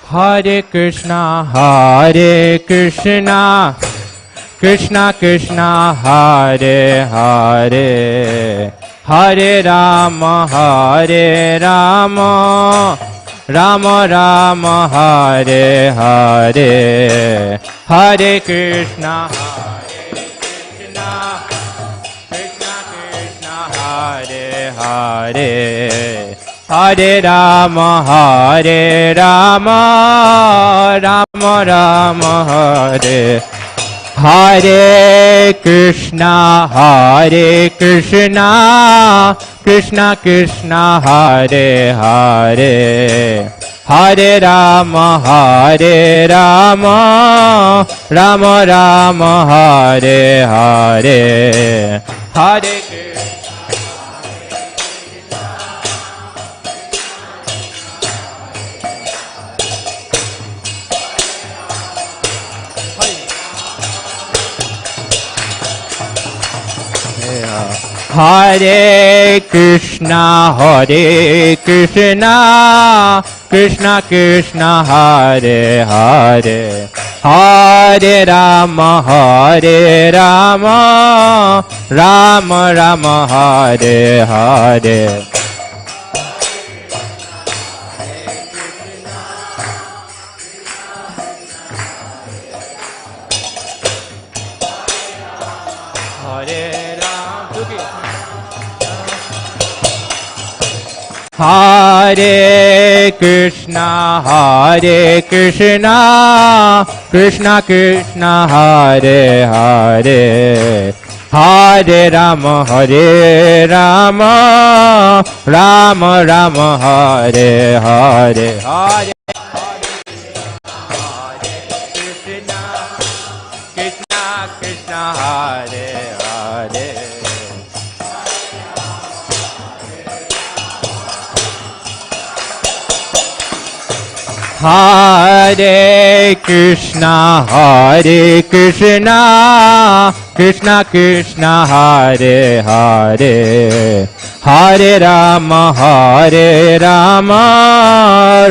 Hare Krishna, Krishna Krishna, Hare Hare, Hare Rama, Rama Rama, Hare Hare, Hare Krishna, Krishna Krishna, Hare Hare, Hare Rama, Rama Rama, Hare Hare Krishna, Krishna Krishna, Hare Hare, Hare Rama, Rama Rama, Hare Hare, Hare Hare Krishna, Krishna Krishna, Hare Hare, Hare Rama, Rama Rama, Hare Hare. Hare Krishna, Krishna Krishna, Hare Hare, Hare Rama, Rama Rama, Hare Hare, Hare Hare Krishna, Krishna Krishna, Hare Hare, Hare Rama,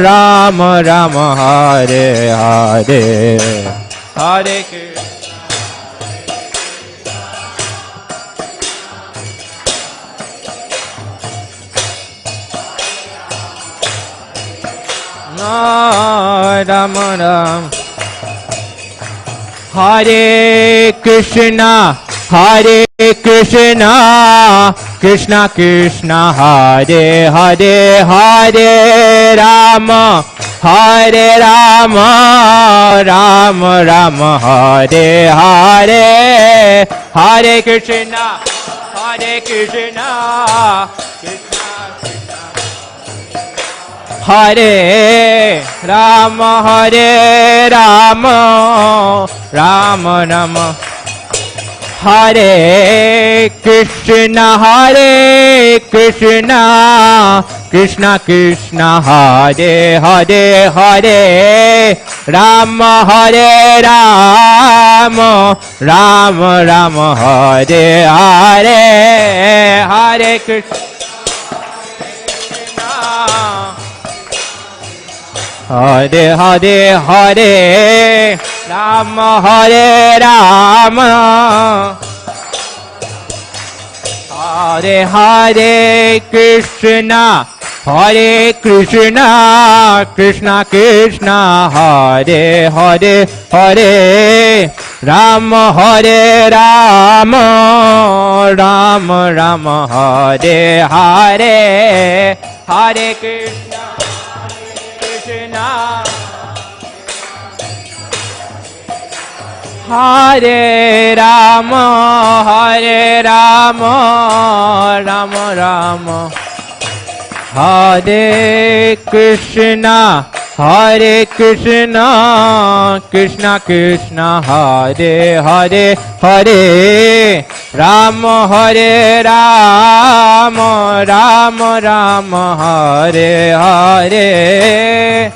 Rama Rama, Hare Hare, Hare Krishna. Ram Ram, Hare Krishna, Krishna Krishna, Hare Hare, Hare Rama, Rama Rama, Hare Hare, Hare Krishna, Krishna Hare Rama, Rama Rama, Hare Krishna, Krishna Krishna, Hare Hare, Hare Rama, Rama Rama, Hare Hare, Hare Krishna. Hare Hare, Hare Rama, Hare Hare Krishna, Krishna Krishna, Hare Hare, Hare Rama, Rama Rama, Hare Hare, Hare Krishna, Hare Rama, Rama Rama, Hare Krishna, Krishna Krishna, Hare Hare, Hare Rama, Rama Rama, Hare Hare.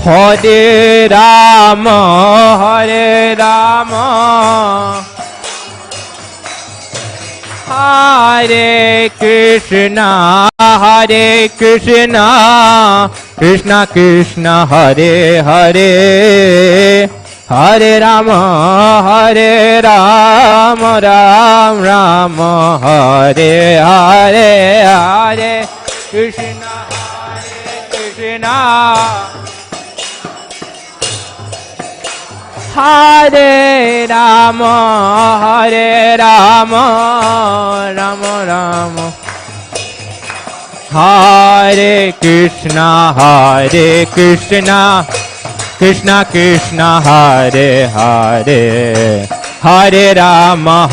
Hare Rama, Hare Krishna, Krishna Krishna, Hare Hare, Hare Rama, Rama Rama, Hare Hare, Hare Krishna, Hare Rama, Rama Rama, Hare Krishna, Krishna Krishna, Hare Hare, Hare Rama,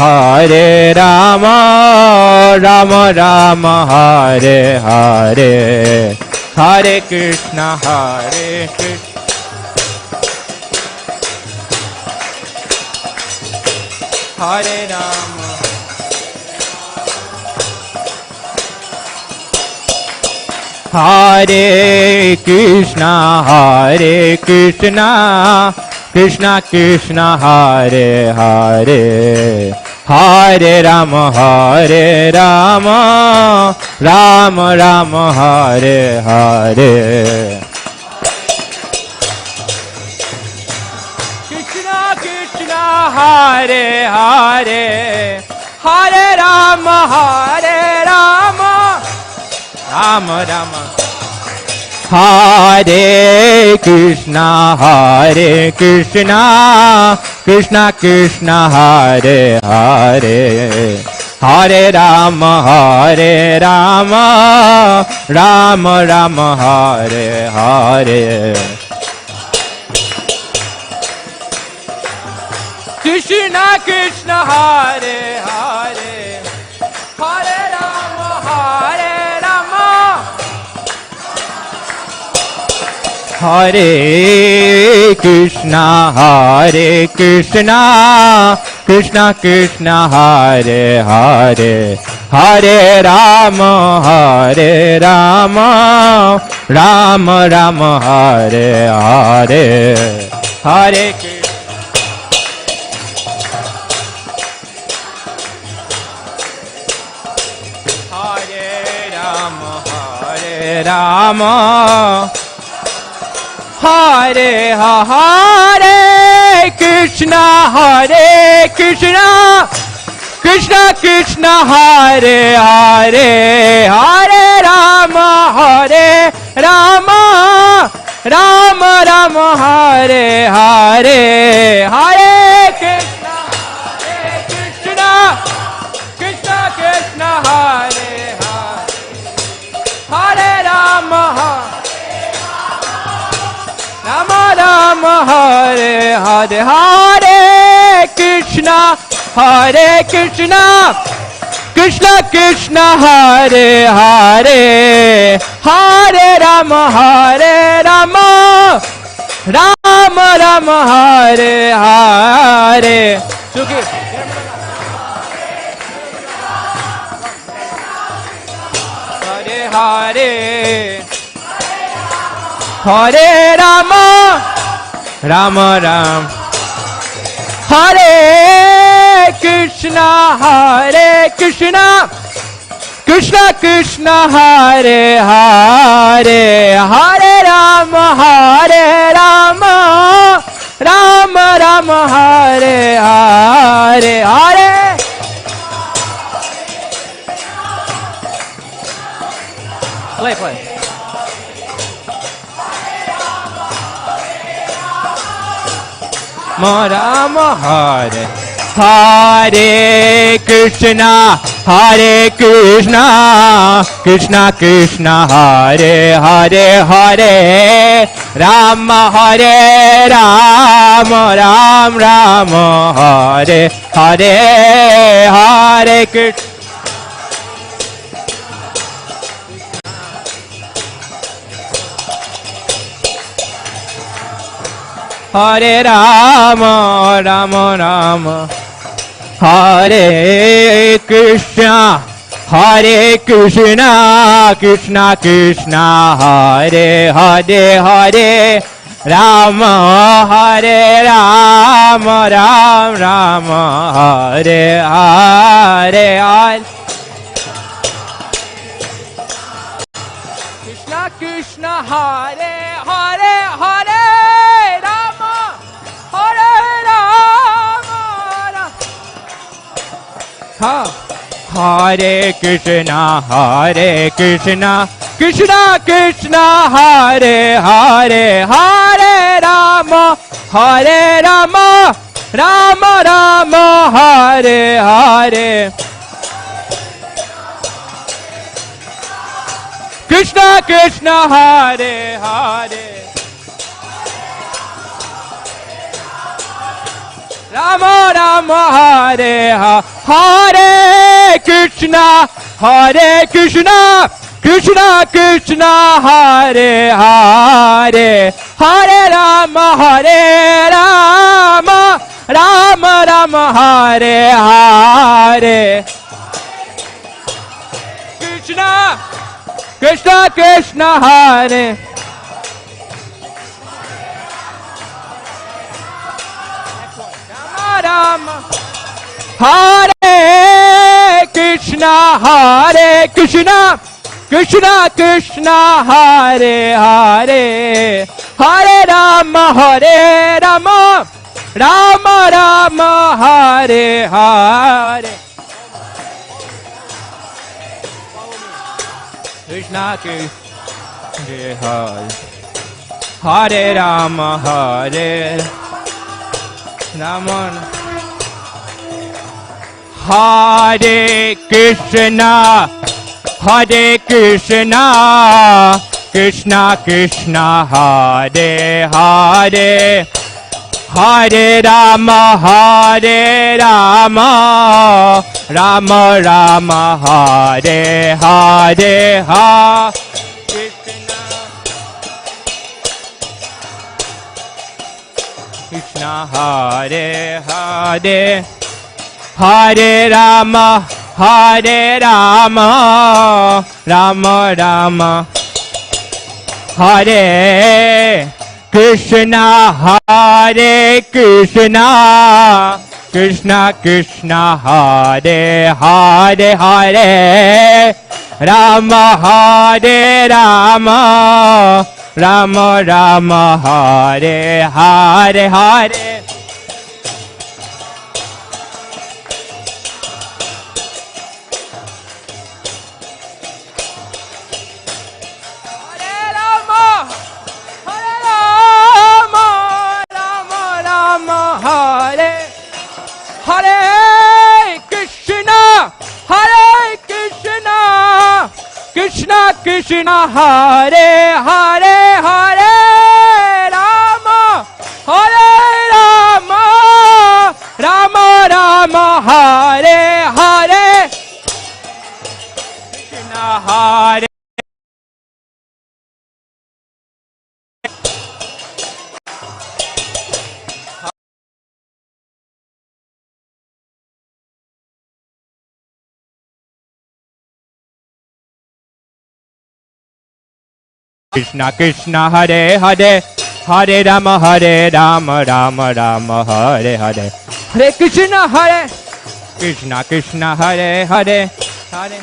Rama Rama, Hare Hare, Hare Krishna, Hare Rama, Hare Krishna, Krishna Krishna, Hare Hare, Hare Rama, Rama Rama, Hare Hare. Krishna Krishna, Hare Hare, Hare Rama, Rama Rama, Hare Krishna, Krishna Krishna, Hare Hare, Hare Rama, Rama Rama, Hare Hare. Krishna Krishna, Hare Hare, Hare Rama, Hare Krishna, Krishna Krishna, Hare Hare, Hare Rama, Hare Rama, Rama Rama, Hare Hare, Hare Krishna. Rama, Hare Hare Krishna, Hare Krishna, Krishna Krishna, Hare Hare, Hare Rama, Hare Rama, Rama Rama, Hare Hare, Hare Krishna, Hare Krishna, Krishna Krishna, Hare Hare Rama, Rama Rama, Hare Hare, Hare Krishna, Hare Krishna, Krishna Krishna, Hare Hare, Hare Rama, Hare Rama, Rama Rama, Hare Hare. Sukhi. Hare Hare Rama, Rama Ram, Hare Krishna, Hare Krishna, Krishna Krishna, Hare Hare, Hare Rama, Hare Rama, Rama Rama, Hare Hare, Hare play. Rama, Hare Hare Krishna, Hare Krishna, Krishna Krishna, Hare Hare, Hare Rama, Hare Rama, Ram Rama, Hare Hare, Hare Krishna. Hare Rama, Rama Rama, Hare Krishna, Hare Krishna, Krishna Krishna, Hare Hare, Hare Rama, Hare Rama, Ram Rama, Hare Hare, Hare Krishna Krishna, Hare Hare, Hare Hare Krishna, Hare Krishna, Krishna Krishna, Hare Hare, Hare Rama, Hare Rama, Rama Rama, Hare Hare. Krishna Krishna, Hare Hare, Rama Rama, Hare Hare, Krishna, Hare Krishna, Krishna Krishna, Hare Hare, Hare Rama, Hare Rama, Rama Rama, Hare Hare. Krishna Krishna Krishna, Hare Rama, Hare Krishna, Hare Krishna, Krishna Krishna, Hare Hare, Hare Rama, Hare Rama, Rama Rama, Hare Hare. Krishna Krishna, Hare Rama, Hare Rama, Hare Krishna, Hare Krishna, Krishna Krishna, Hare Hare, Hare Rama, Hare Rama, Rama Rama, Hare Hare, Hare Krishna, Hare Hare, Hare Rama, Hare Rama, Rama Rama, Hare Krishna, Hare Krishna, Krishna Krishna, Hare Hare, Hare Rama, Hare Rama, Rama Rama, Hare Hare, Hare Krishna Hare Hare, Hare Rama, Hare Rama, Rama Rama, Hare Hare, Krishna Hare Krishna Krishna, Hare Hare, Hare Rama, Hare Rama, Rama Rama, Hare Hare, Hare Krishna, Hare Krishna Krishna, Hare Hare, Hare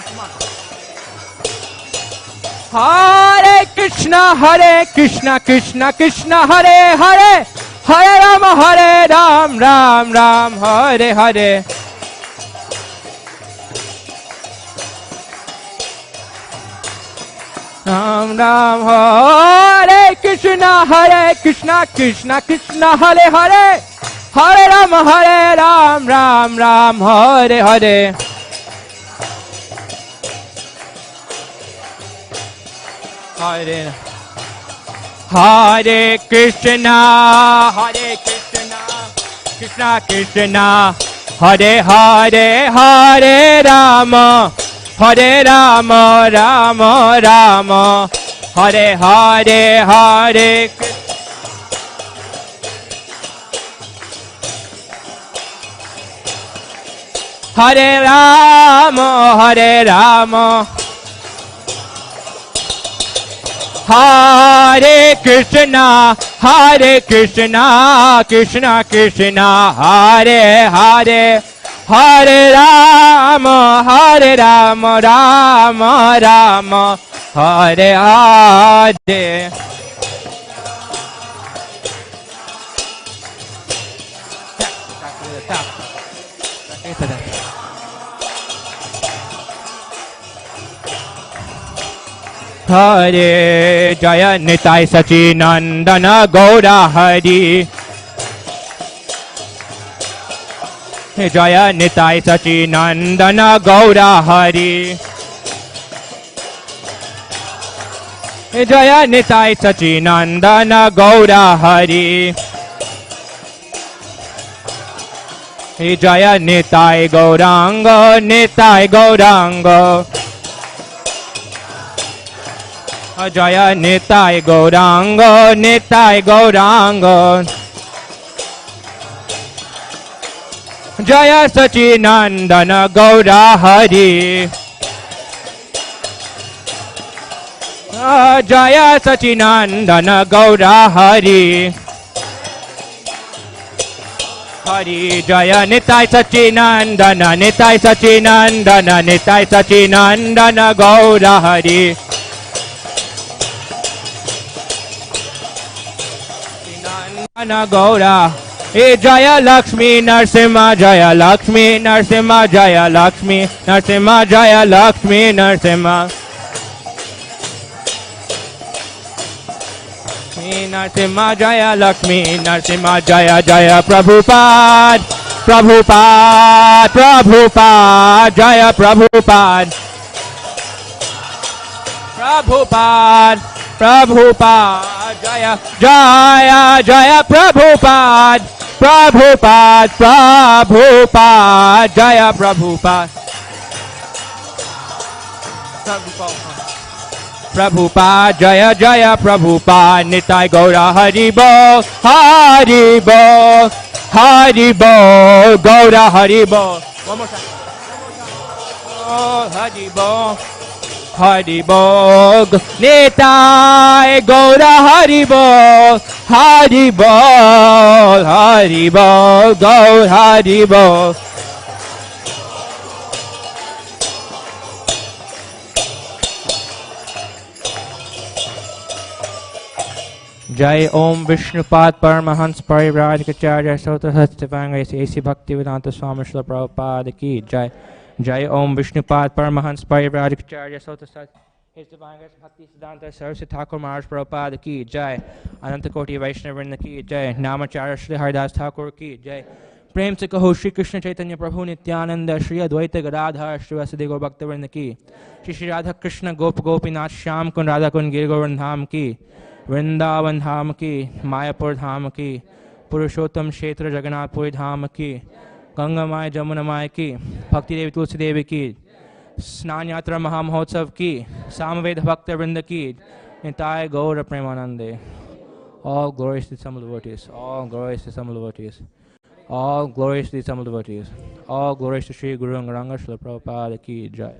Hare Krishna, Hare Krishna, Krishna Krishna, Hare Hare, Hare Rama, Hare Ram, Ram Ram, Hare Hare. Ram Ram, Hare Krishna, Krishna Krishna, Hare Hare, Hare Rama, Hare Ram, Ram Ram, Hare Hare. Hare Hare Krishna, Krishna Krishna, Hare Hare, Hare Rama, Hare Rama, Rama Rama, Hare Hare, Hare Hare Rama, Hare Rama, Hare Krishna, Krishna Krishna, Hare Hare, Hare Rama, Rama Rama, Hare Hare. Hare Jaya Nitai Sachinandana Gaura Hari. Jaya Nitai Sachinandana Gaura Hari. Jaya Nitai Sachinandana Gaura Hari. Jaya Nitai Gauranga, Nitai Gauranga. Jaya Nitai Gauranga, Nitai Gauranga. Jaya Sachinandana Gaura Hari. Jaya Sachinandana Gaura Hari. Hari Jaya Nitai Sachinandana, Nitai Sachinandana, Nitai Sachinandana Gaura Hari. Sachinandana Gaura. Jaya Lakshmi Narsimha, Jaya Lakshmi Narsimha, Jaya Lakshmi Narsimha, Jaya Lakshmi Narsimha. Narsimha, Jaya Lakshmi Narsimha, Jaya Jaya Prabhupada, Prabhupada, Prabhupada, Jaya Prabhupada, Prabhupada, Prabhupada, Jaya Jaya Jaya Prabhupada, Prabhupada, Prabhupada, Jaya Prabhupada, Prabhupada, Jaya Jaya Prabhupada, Nitai Gaura Haribo, Haribo, Haribo, Gaura Haribo. One more time. Haribol, Haribol, Nitai Gaura Haribol, Haribol, Haribol, Gaur Haribol. Jai Om Vishnupad Paramahans Parivrajacharya Sota Satyavanga A.C. Bhaktivedanta Swami Srila Prabhupada Ki Jai. Jai Om Vishnupad Paramahans Parivrajacharya Sota Satyavanga Bhaktivedanta Saraswati Thakur Maharaj Prabhupada Ki Jai. Anantakoti Vaishnavrinda Ki Jai. Namacharya Shri Haridas Thakur Ki Jai. प्रेम से कहो श्री कृष्ण चैतन्य प्रभु नित्यानंद श्री अद्वैत गदाधर श्रीवासुदेव गौर भक्तवृंद की श्री श्री राधा कृष्ण गोप गोपीनाथ श्याम कुंड राधा कुंड गिर गोवर्धन धाम की वृंदावन धाम की मायापुर धाम की पुरुषोत्तम क्षेत्र जगन्नाथपुरी धाम की Ganga my Jamuna my की भक्ति देवी तुलसी देवी की स्नान यात्रा महामहोत्सव की सामवेद भक्त वृंद की निताय गौर प्रेमानंदे. All glories to some devotees. All glories to some devotees. All glories to some devotees. All glories to Sri Guru Gauranga Srila Prabhupada Ki Jai.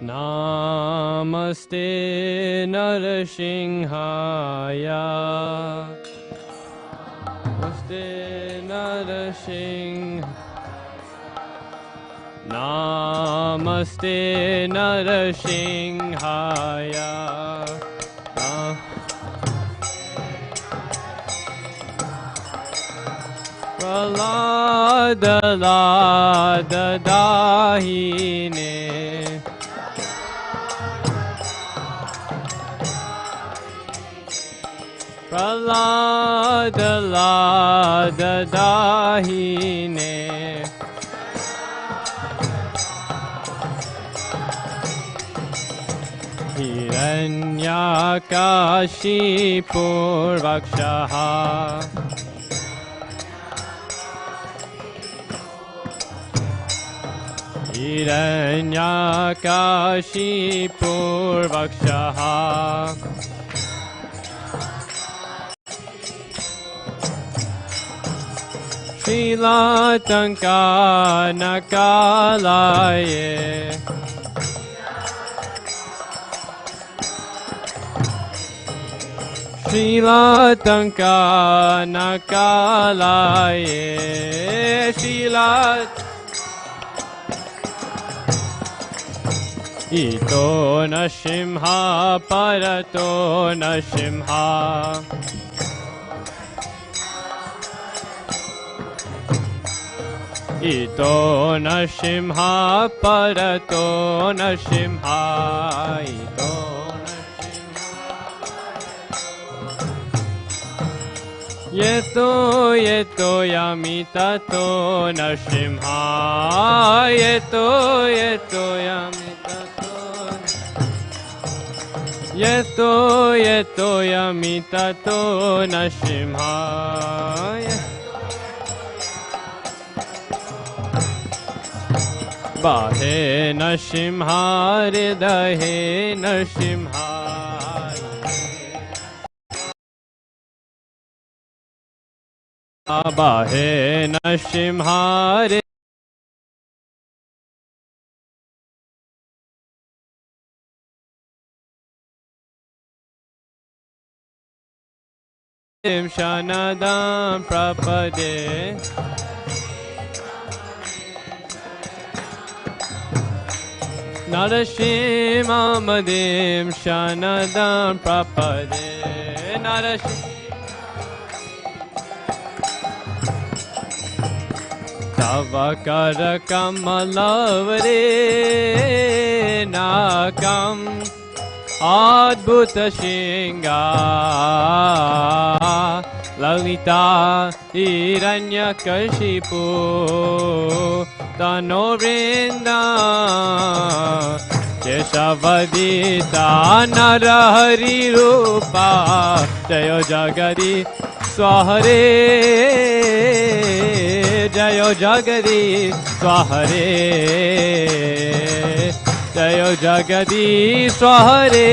Namaste Narasimhaya. Namaste Narasimhaya. Namaste Narasimhaya. Pralada Lada Dahine. Pralada Lada Dahine. Hiranyakashipur Vakshaha. Hiranyakashipur Vakshaha. Srilatanka Nakalaye. Srilatanka Nakalaye. Ito Nashimha Parato Nashimha. Ito Nashimha Parato Nashimha. Ito Yeto Yeto Yamitato Nashimha. Yeto Yeto Yamitato. Yeto Yeto Yamitato Nashimha. Bahe Nashimha Hridahe Nashimha. Bahe Nashimha Hridahe Shanadam Prapade. Narashimamadim Shanadam Prapade Narashim Tavakara Kamalavare Nakam Adbhuta Shinga Lalita Hiranyakashipu Tano Vrinda Keshavadita Narahari Rupa Jayo Jagadi Swahare Jayo Jagadi Swahare Jayo Jagadi Swahare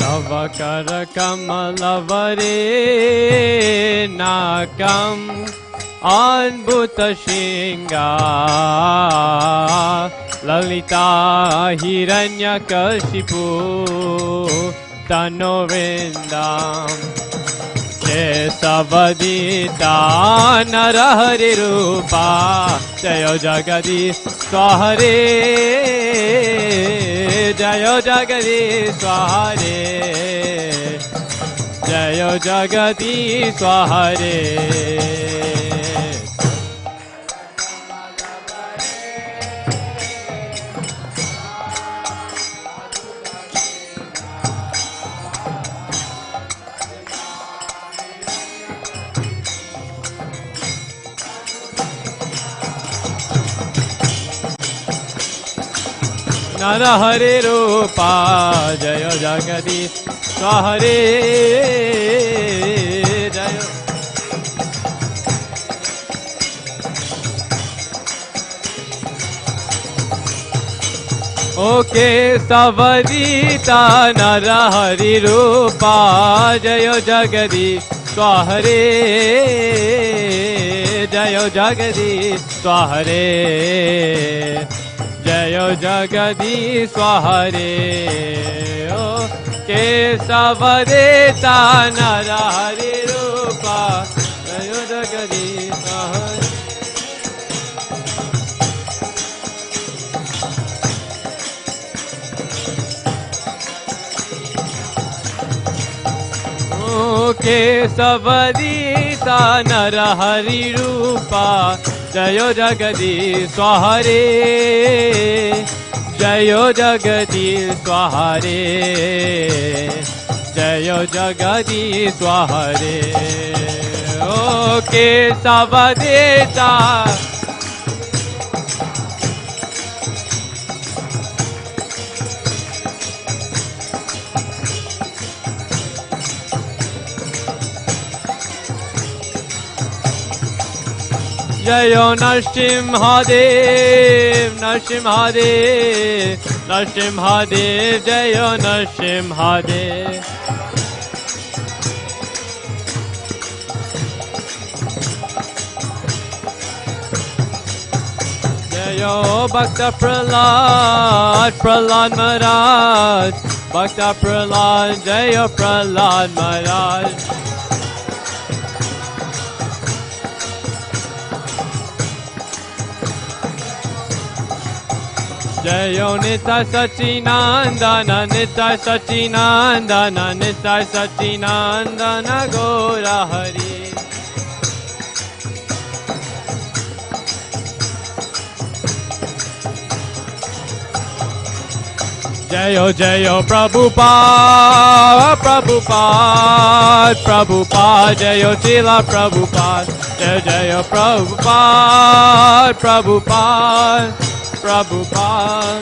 Tavakara Kamalavare Nakam Adbhuta Shinga Lalita Hiranyakashipu Tano Vrindam Kesavadita Narahari Rupa Jayo Jagadi Swahare Jayo Jagadi Swahare Jayo Jagadi Swahare Narahari Rupa Jayo Jagadi Swahare Jayo Okay Savadita Narahari Rupa Jayo Jagadi Swahare Jayo Jagadi Swahare Jayo Jagadi Swahare Kesavadeta Narahari Rupa Jayo Jagadi Swahare Kesavadeta Narahari Rupa Jayo Jagadi Swahare Jayo Jagadi Swahare Jayo Jagadi Swahare Kesavadeta Jayo Narsimhadev, Narsimhadev, Narsimhadev, Jayo Narsimhadev. Jayo Bhakta Prahlad, Prahlad Maharaj, Bhakta Prahlad, Jayo Prahlad Maharaj. Jayo Nitai Sachinandana, Nitai Sachinandana, Nitai Sachinandana, Gaura Hari. Jayo Jayo Prabhupada, Prabhupada, Prabhupada, Jayo Chila Prabhupada, Jayo Jayo Prabhupada, Prabhupada, Prabhupada.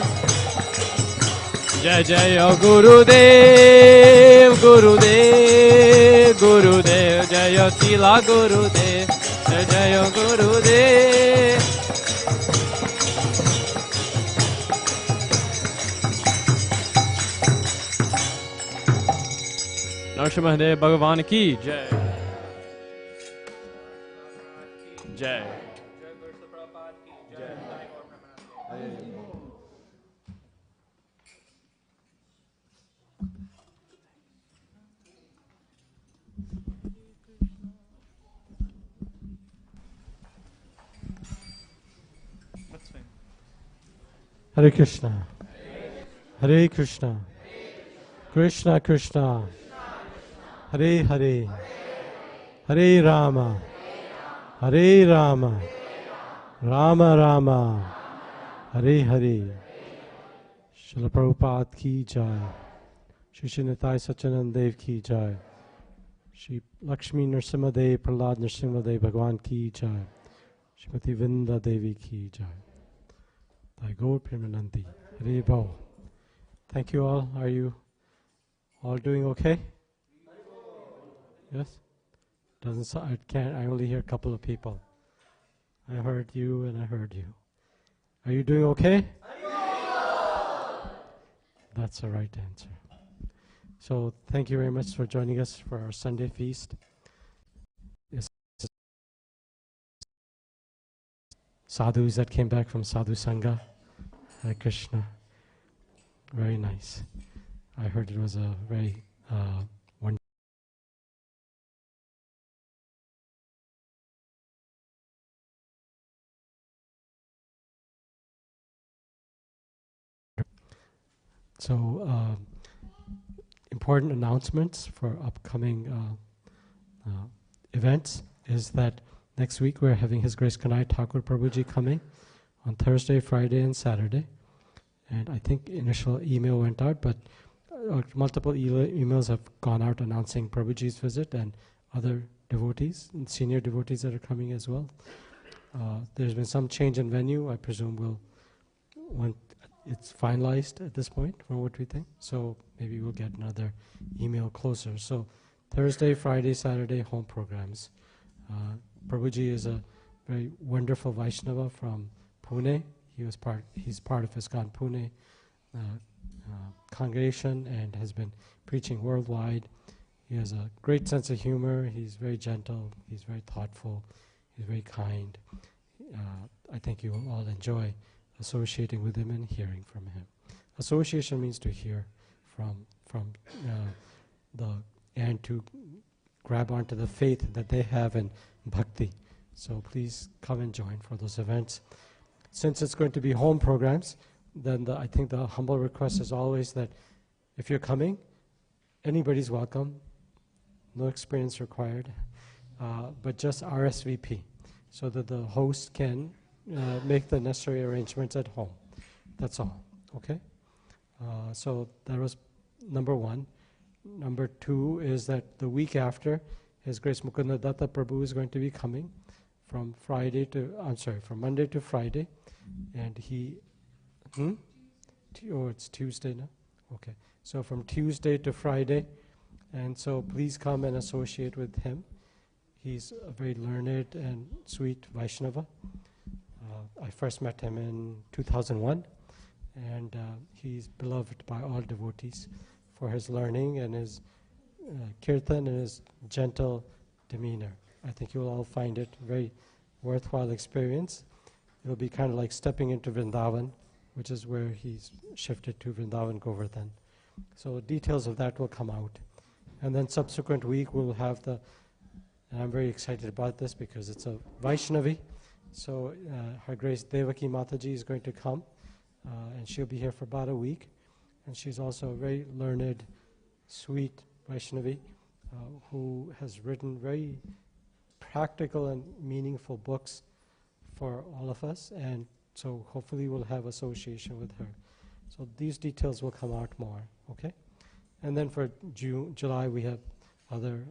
Jai Jayo Gurudev, Gurudev, Gurudev, Jayo Sila Gurudev, Jai Jayo Gurudev. Narsimhadev Bhagavan ki Jai. Jai. Hare Krishna. Hare Krishna. Krishna Krishna. Hare Hare. Hare Rama. Hare Rama. Rama Rama. Hare Hare. Srila Prabhupada ki jai. Shri Shinatai Satyanand Dev ki jai. Shri Lakshmi Nrsimha Dev Prahlad Nrsimha Dev Bhagwan ki jai. Shrimati Vinda Devi ki jai. Thy Gaur Premanandi. Hare Bhava. Thank you all. Are you all doing okay? Yes? Doesn't sound, I only hear a couple of people. I heard you and I heard you. Are you doing okay? That's the right answer. So thank you very much for joining us for our Sunday feast. Yes. Sadhus that came back from Sadhu Sangha. Hare Krishna. Very nice. I heard it was a very wonderful. So, important announcements for upcoming events is that next week we're having His Grace Kanai Thakur Prabhuji coming on Thursday, Friday, and Saturday. And I think initial email went out, but multiple emails have gone out announcing Prabhuji's visit and other devotees and senior devotees that are coming as well. There's been some change in venue. I presume when it's finalized at this point from what we think. So maybe we'll get another email closer. So Thursday, Friday, Saturday, home programs. Prabhuji is a very wonderful Vaishnava from Pune. He's part of ISKCON Pune congregation and has been preaching worldwide. He has a great sense of humor. He's very gentle. He's very thoughtful. He's very kind. I think you will all enjoy associating with him and hearing from him. Association means to hear from and to grab onto the faith that they have in bhakti. So please come and join for those events. Since it's going to be home programs, then I think the humble request is always that if you're coming, anybody's welcome, no experience required, but just RSVP so that the host can make the necessary arrangements at home. That's all, okay? So that was number one. Number two is that the week after, His Grace Mukunda Datta Prabhu is going to be coming from Monday to Friday. And it's Tuesday now? Okay. So from Tuesday to Friday. And so please come and associate with him. He's a very learned and sweet Vaishnava. I first met him in 2001. And he's beloved by all devotees for his learning and his kirtan and his gentle demeanor. I think you'll all find it a very worthwhile experience. It'll be kind of like stepping into Vrindavan, which is where he's shifted to Vrindavan Govardhan. So details of that will come out. And then subsequent week we'll have and I'm very excited about this because it's a Vaishnavi. So Her Grace Devaki Mataji is going to come and she'll be here for about a week. And she's also a very learned, sweet Vaishnavi who has written very practical and meaningful books for all of us, and so hopefully we'll have association with her. So these details will come out more, okay? And then for July we have other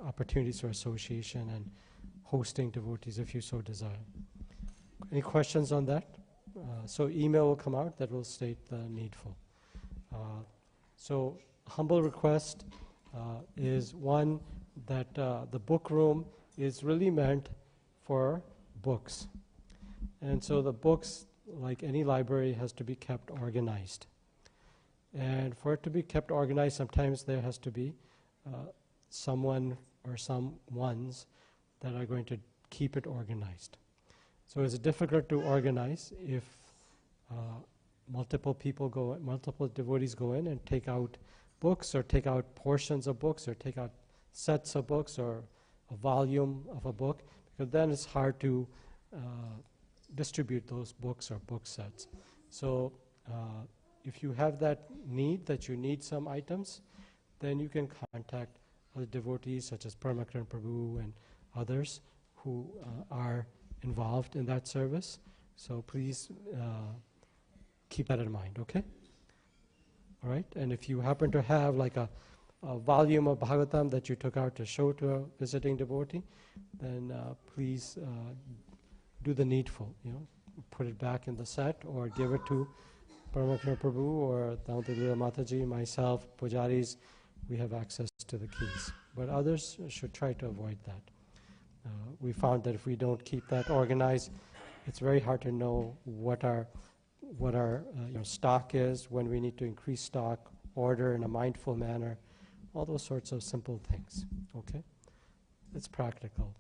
opportunities for association and hosting devotees if you so desire. Any questions on that? So email will come out that will state the needful. So humble request is one that the book room is really meant for books. And so the books, like any library, has to be kept organized. And for it to be kept organized, sometimes there has to be someone or some ones that are going to keep it organized. So it's difficult to organize if multiple devotees go in and take out books or take out portions of books or take out sets of books or a volume of a book, because then it's hard to distribute those books or book sets. So if you have that need, that you need some items, then you can contact other devotees such as Paramakrishna Prabhu and others who are involved in that service. So please keep that in mind, okay? All right, and if you happen to have like a volume of Bhagavatam that you took out to show to a visiting devotee, then please do the needful, put it back in the set or give it to Paramakrishna Prabhu or Damodar Mataji, myself, pujaris. We have access to the keys. But others should try to avoid that. We found that if we don't keep that organized, it's very hard to know what our stock is, when we need to increase stock, order in a mindful manner, all those sorts of simple things. Okay, it's practical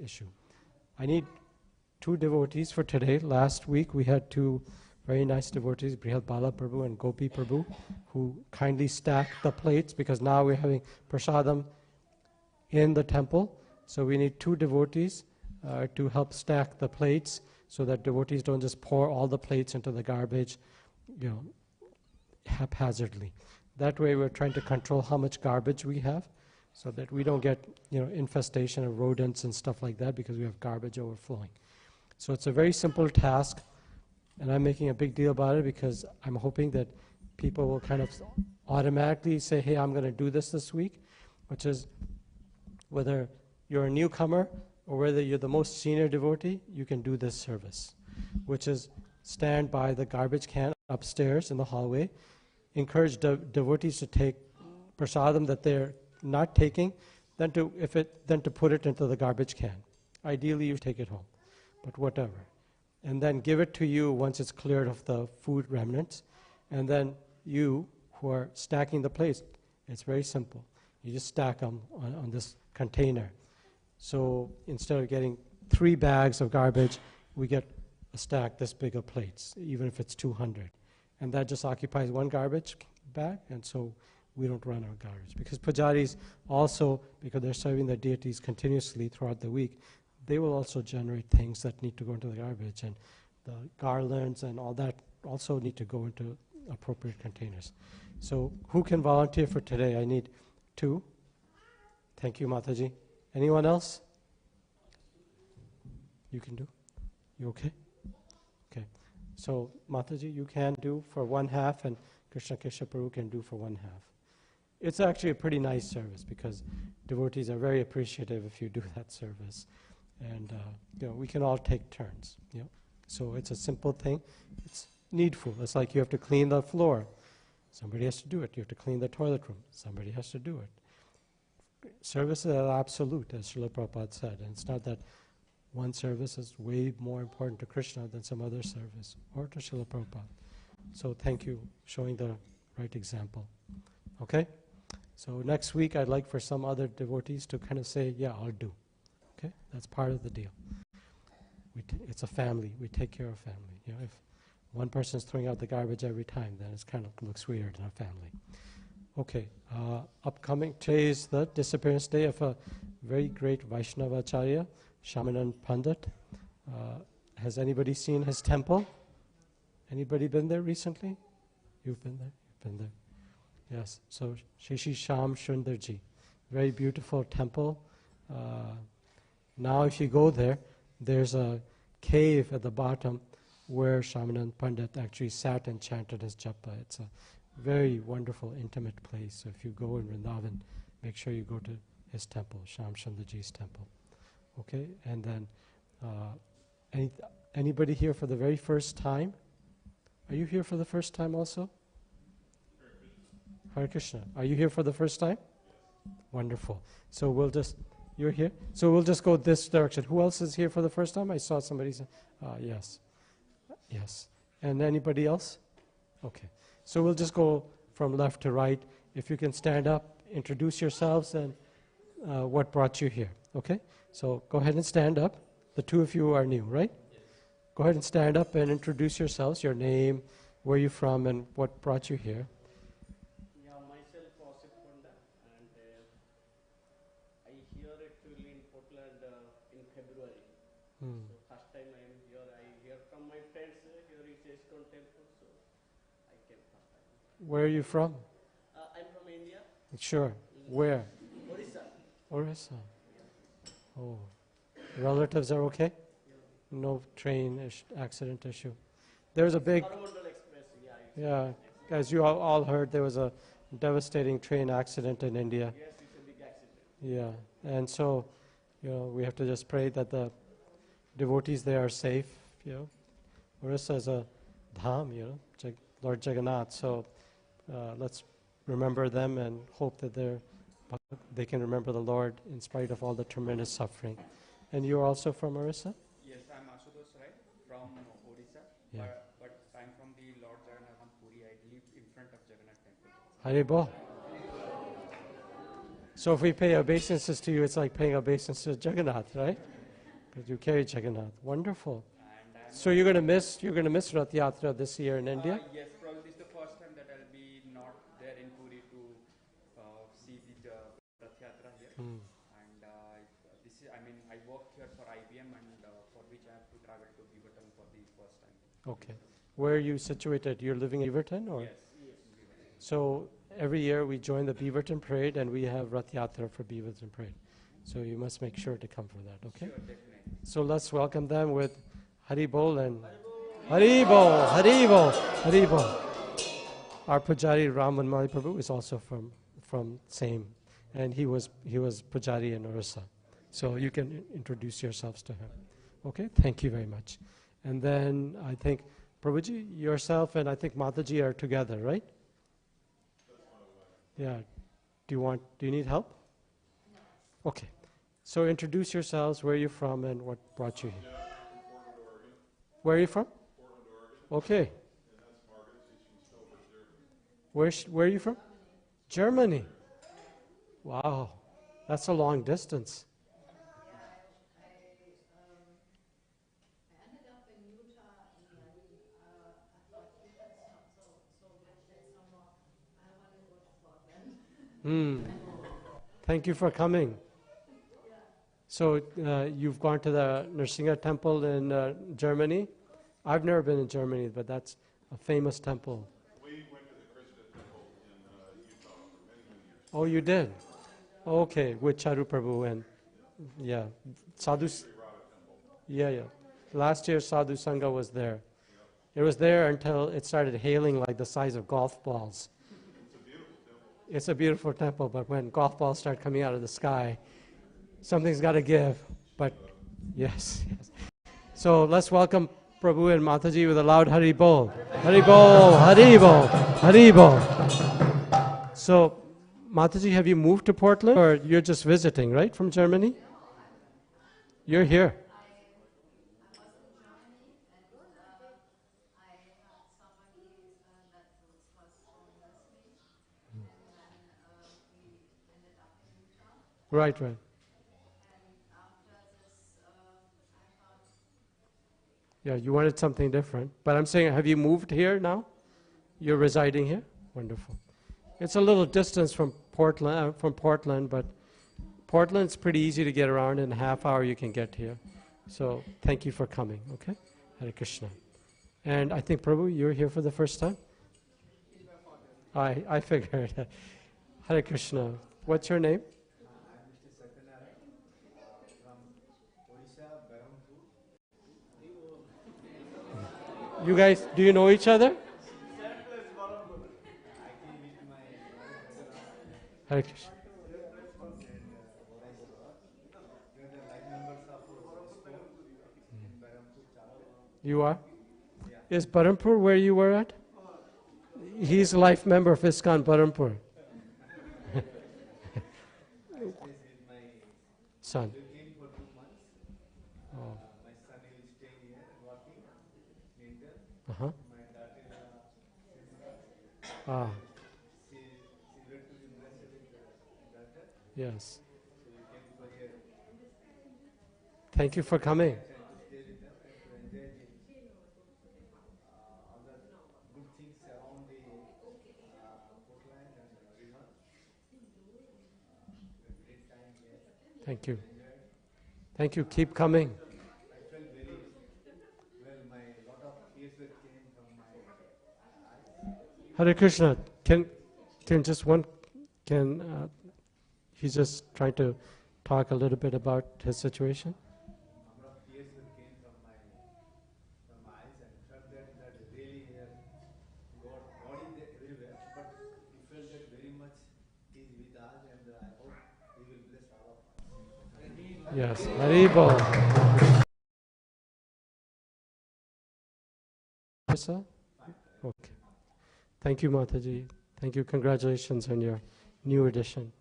issue. I need 2 devotees for today. Last week we had 2 very nice devotees, Brihad Bala Prabhu and Gopi Prabhu, who kindly stacked the plates, because now we're having prasadam in the temple. So we need 2 devotees to help stack the plates so that devotees don't just pour all the plates into the garbage, haphazardly. That way we're trying to control how much garbage we have so that we don't get, infestation of rodents and stuff like that because we have garbage overflowing. So it's a very simple task, and I'm making a big deal about it because I'm hoping that people will kind of automatically say, hey, I'm going to do this week, which is whether you're a newcomer or whether you're the most senior devotee, you can do this service, which is stand by the garbage can upstairs in the hallway, encourage devotees to take prasadam that they're not taking, then to put it into the garbage can. Ideally, you take it home, but whatever. And then give it to you once it's cleared of the food remnants. And then you, who are stacking the plates, it's very simple. You just stack them on this container. So instead of getting 3 bags of garbage, we get a stack this big of plates, even if it's 200. And that just occupies 1 garbage bag, and so we don't run out of garbage. Because pujaris also, because they're serving their deities continuously throughout the week, they will also generate things that need to go into the garbage, and the garlands and all that also need to go into appropriate containers. So who can volunteer for today? I need 2. Thank you, Mataji. Anyone else? You can do? You okay? Okay. So Mataji, you can do for 1/2, and Krishna Kesha Prabhu can do for 1/2. It's actually a pretty nice service because devotees are very appreciative if you do that service. And we can all take turns. So it's a simple thing. It's needful. It's like you have to clean the floor. Somebody has to do it. You have to clean the toilet room. Somebody has to do it. Service is absolute, as Srila Prabhupada said. And it's not that one service is way more important to Krishna than some other service, or to Srila Prabhupada. So thank you, showing the right example. Okay? So next week, I'd like for some other devotees to kind of say, yeah, I'll do. Okay? That's part of the deal. It's a family. We take care of family. If one person's throwing out the garbage every time, then it kind of looks weird in a family. Okay. Upcoming, today is the disappearance day of a very great Vaishnava Acharya, Shamanand Pandit. Has anybody seen his temple? Anybody been there recently? You've been there? You've been there. Yes. So, Shishi Sham Shundarji. Very beautiful temple. Now if you go there, there's a cave at the bottom where Shamanand Pandit actually sat and chanted his japa. It's a very wonderful, intimate place. So if you go in Vrindavan, make sure you go to his temple, Sham Shundarji's temple. Okay? And then Anybody here for the very first time? Are you here for the first time also? Hare Krishna. Are you here for the first time? Wonderful. So you're here? So we'll just go this direction. Who else is here for the first time? I saw somebody say, yes. Yes. And anybody else? Okay. So we'll just go from left to right. If you can stand up, introduce yourselves and what brought you here. Okay? So go ahead and stand up. The two of you are new, right? Yes. Go ahead and stand up and introduce yourselves, your name, where you're from, and what brought you here. Yeah, myself Osip Ponda, and I here actually in Portland in February. Hmm. So first time I am here. I hear from my friends here is ISKCON temple, so I came first time. Where are you from? I'm from India. Sure. Where? Orissa. Orissa. Oh. Relatives are okay? No train accident issue. There's a big... Coromandel Express, Yeah. As you all heard, there was a devastating train accident in India. Yes, it's a big accident. Yeah. And so, we have to just pray that the devotees there are safe, Orissa is a dham, Lord Jagannath. So let's remember them and hope that they can remember the Lord in spite of all the tremendous suffering. And you're also from Orissa? Yes, I'm Ashutosh Rai from Odisha, Yeah. but I'm from the Lord Jagannath Puri. I live in front of Jagannath temple. Haribol. So if we pay obeisances to you, it's like paying obeisances to Jagannath, right? Because you carry Jagannath. Wonderful. So you're going to miss Rath Yatra this year in India? Yes, probably this is the first time that I'll be not there in Puri to see the Rath Yatra here. Hmm. And I work here for IBM, and for which I have to travel to Beaverton for the first time. Okay. Where are you situated? You're living in Beaverton? Or? Yes. So every year we join the Beaverton Parade and we have Rath Yatra for Beaverton Parade. So you must make sure to come for that, okay? Sure, definitely. So let's welcome them with Haribol and Haribol, Haribol, Haribol. Our Pujari Raman Mali Prabhu is also from same, and he was Pujari in Orissa. So you can introduce yourselves to him. Okay, thank you very much. And then I think Prabhuji, yourself and I think Mataji are together, right? Yeah. Do you need help? Okay. So introduce yourselves, where you're from and what brought you here. Where are you from? Portland, Oregon. Okay. And that's Margaret. She's still from Germany. Where are you from? Germany. Wow. That's a long distance. Thank you for coming. So you've gone to the Nrsinga temple in Germany? I've never been in Germany, but that's a famous temple. We went to the Krishna temple in Utah for many, many years. Oh, you did? Okay, with Charu Prabhu and yeah, Sadhu. Yeah. Last year Sadhu Sangha was there. It was there until it started hailing like the size of golf balls. It's a beautiful temple, but when golf balls start coming out of the sky, something's got to give. But yes. So let's welcome Prabhu and Mataji with a loud Hari Bol. Hari Bol, Hari Bol, Hari Bol. So, Mataji, have you moved to Portland or you're just visiting, right, from Germany? You're here. Right. Yeah, you wanted something different. But I'm saying, have you moved here now? You're residing here? Wonderful. It's a little distance from Portland, but Portland's pretty easy to get around. In a half hour you can get here. So thank you for coming, okay? Hare Krishna. And I think, Prabhu, you're here for the first time? I figured. Hare Krishna. What's your name? You guys, do you know each other? Hare Krishna. You are? Is Parampur where you were at? He's a life member of ISKCON Parampur. Son. Oh. My son will stay here working in India. Uh-huh. My daughter, Ah, she went to university with the daughter. yes. So we came for here. Thank you for coming. Trying to stay with them and to enjoy all the good things around the Portland and river. A great time here. Thank you. Thank you. Keep coming. I felt very well. My lot of tears were came from my eyes. Hare Krishna. Can just one, he's just trying to talk a little bit about his situation. Number of tears were came from my eyes and felt that really God is there everywhere, but we felt that very much He is with us, and I hope He will bless all of us. Yes. Haribol. Sir? Okay. Thank you, Mataji. Thank you. Congratulations on your new edition.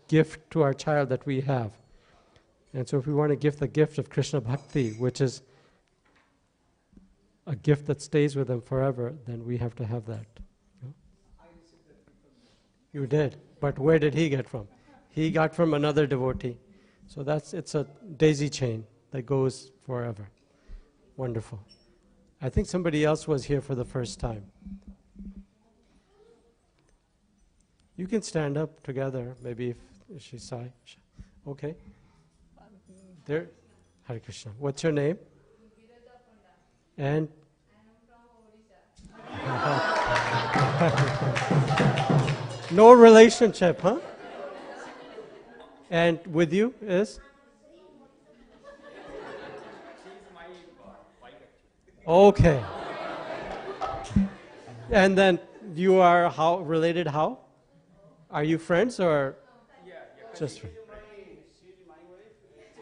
Gift to our child that we have. And so if we want to give the gift of Krishna Bhakti, which is a gift that stays with them forever, then we have to have that. You did, but where did he get from? He got from another devotee. So it's a daisy chain that goes forever. Wonderful. I think somebody else was here for the first time. You can stand up together, maybe if she's shy. Okay. There, Hare Krishna. What's your name? And? No relationship, huh? And with you is? Okay. And then you are how related how? Are you friends or just friends?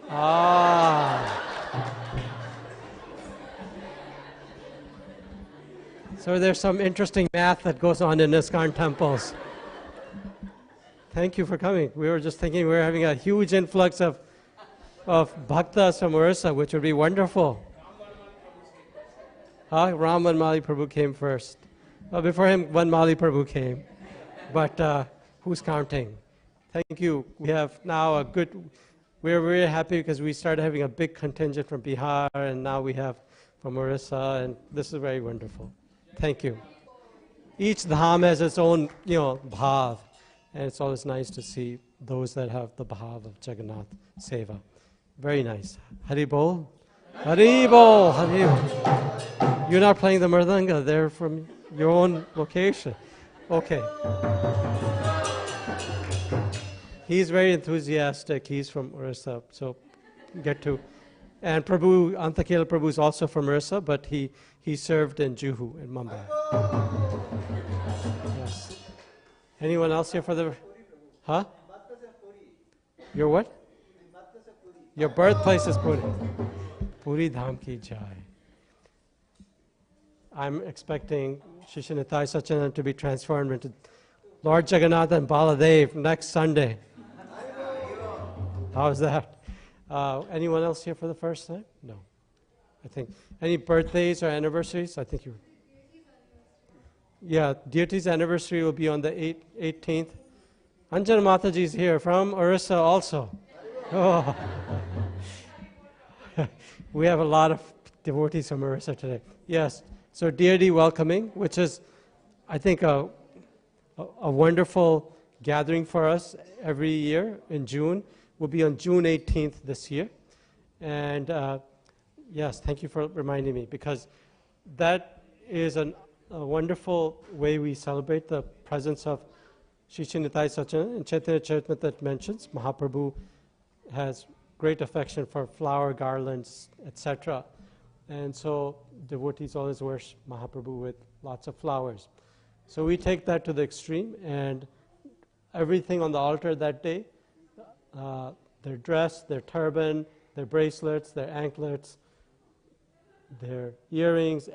Ah. So there's some interesting math that goes on in ISKCON temples. Thank you for coming. We were just thinking we were having a huge influx of bhaktas from Orissa, which would be wonderful. Ram and Mali Prabhu came first. Well, before him, one Mali Prabhu came. But who's counting? Thank you. We have now we're very happy because we started having a big contingent from Bihar, and now we have from Orissa, and this is very wonderful. Thank you. Each dham has its own, bhav, and it's always nice to see those that have the bhav of Jagannath Seva. Very nice. Hari Bol. Hari Bol. Hari Bol. You're not playing the mridanga, they're from your own location. Okay. He's very enthusiastic. He's from Orissa, so get to. And Prabhu, Antakela Prabhu is also from Orissa, but he served in Juhu in Mumbai. Yes. Anyone else here for the? Huh? Your what? Your birthplace is Puri. Puri Dham ki jai. I'm expecting Shri Nitai Satchidananda to be transformed into Lord Jagannath and Baladev next Sunday. How's that? Anyone else here for the first time? No. I think. Any birthdays or anniversaries? I think you. Yeah, deity's anniversary will be on the 18th. Anjana Mataji is here from Orissa also. Oh. We have a lot of devotees from Orissa today. Yes, so deity welcoming, which is, I think, a wonderful gathering for us every year in June. Will be on June 18th this year. And yes, thank you for reminding me, because that is a wonderful way we celebrate the presence of Shri Nitai Satchidananda. In Chaitanya Charitamrita it mentions Mahaprabhu has great affection for flower garlands, etc. And so devotees always worship Mahaprabhu with lots of flowers. So we take that to the extreme, and everything on the altar that day, their dress, their turban, their bracelets, their anklets, their earrings,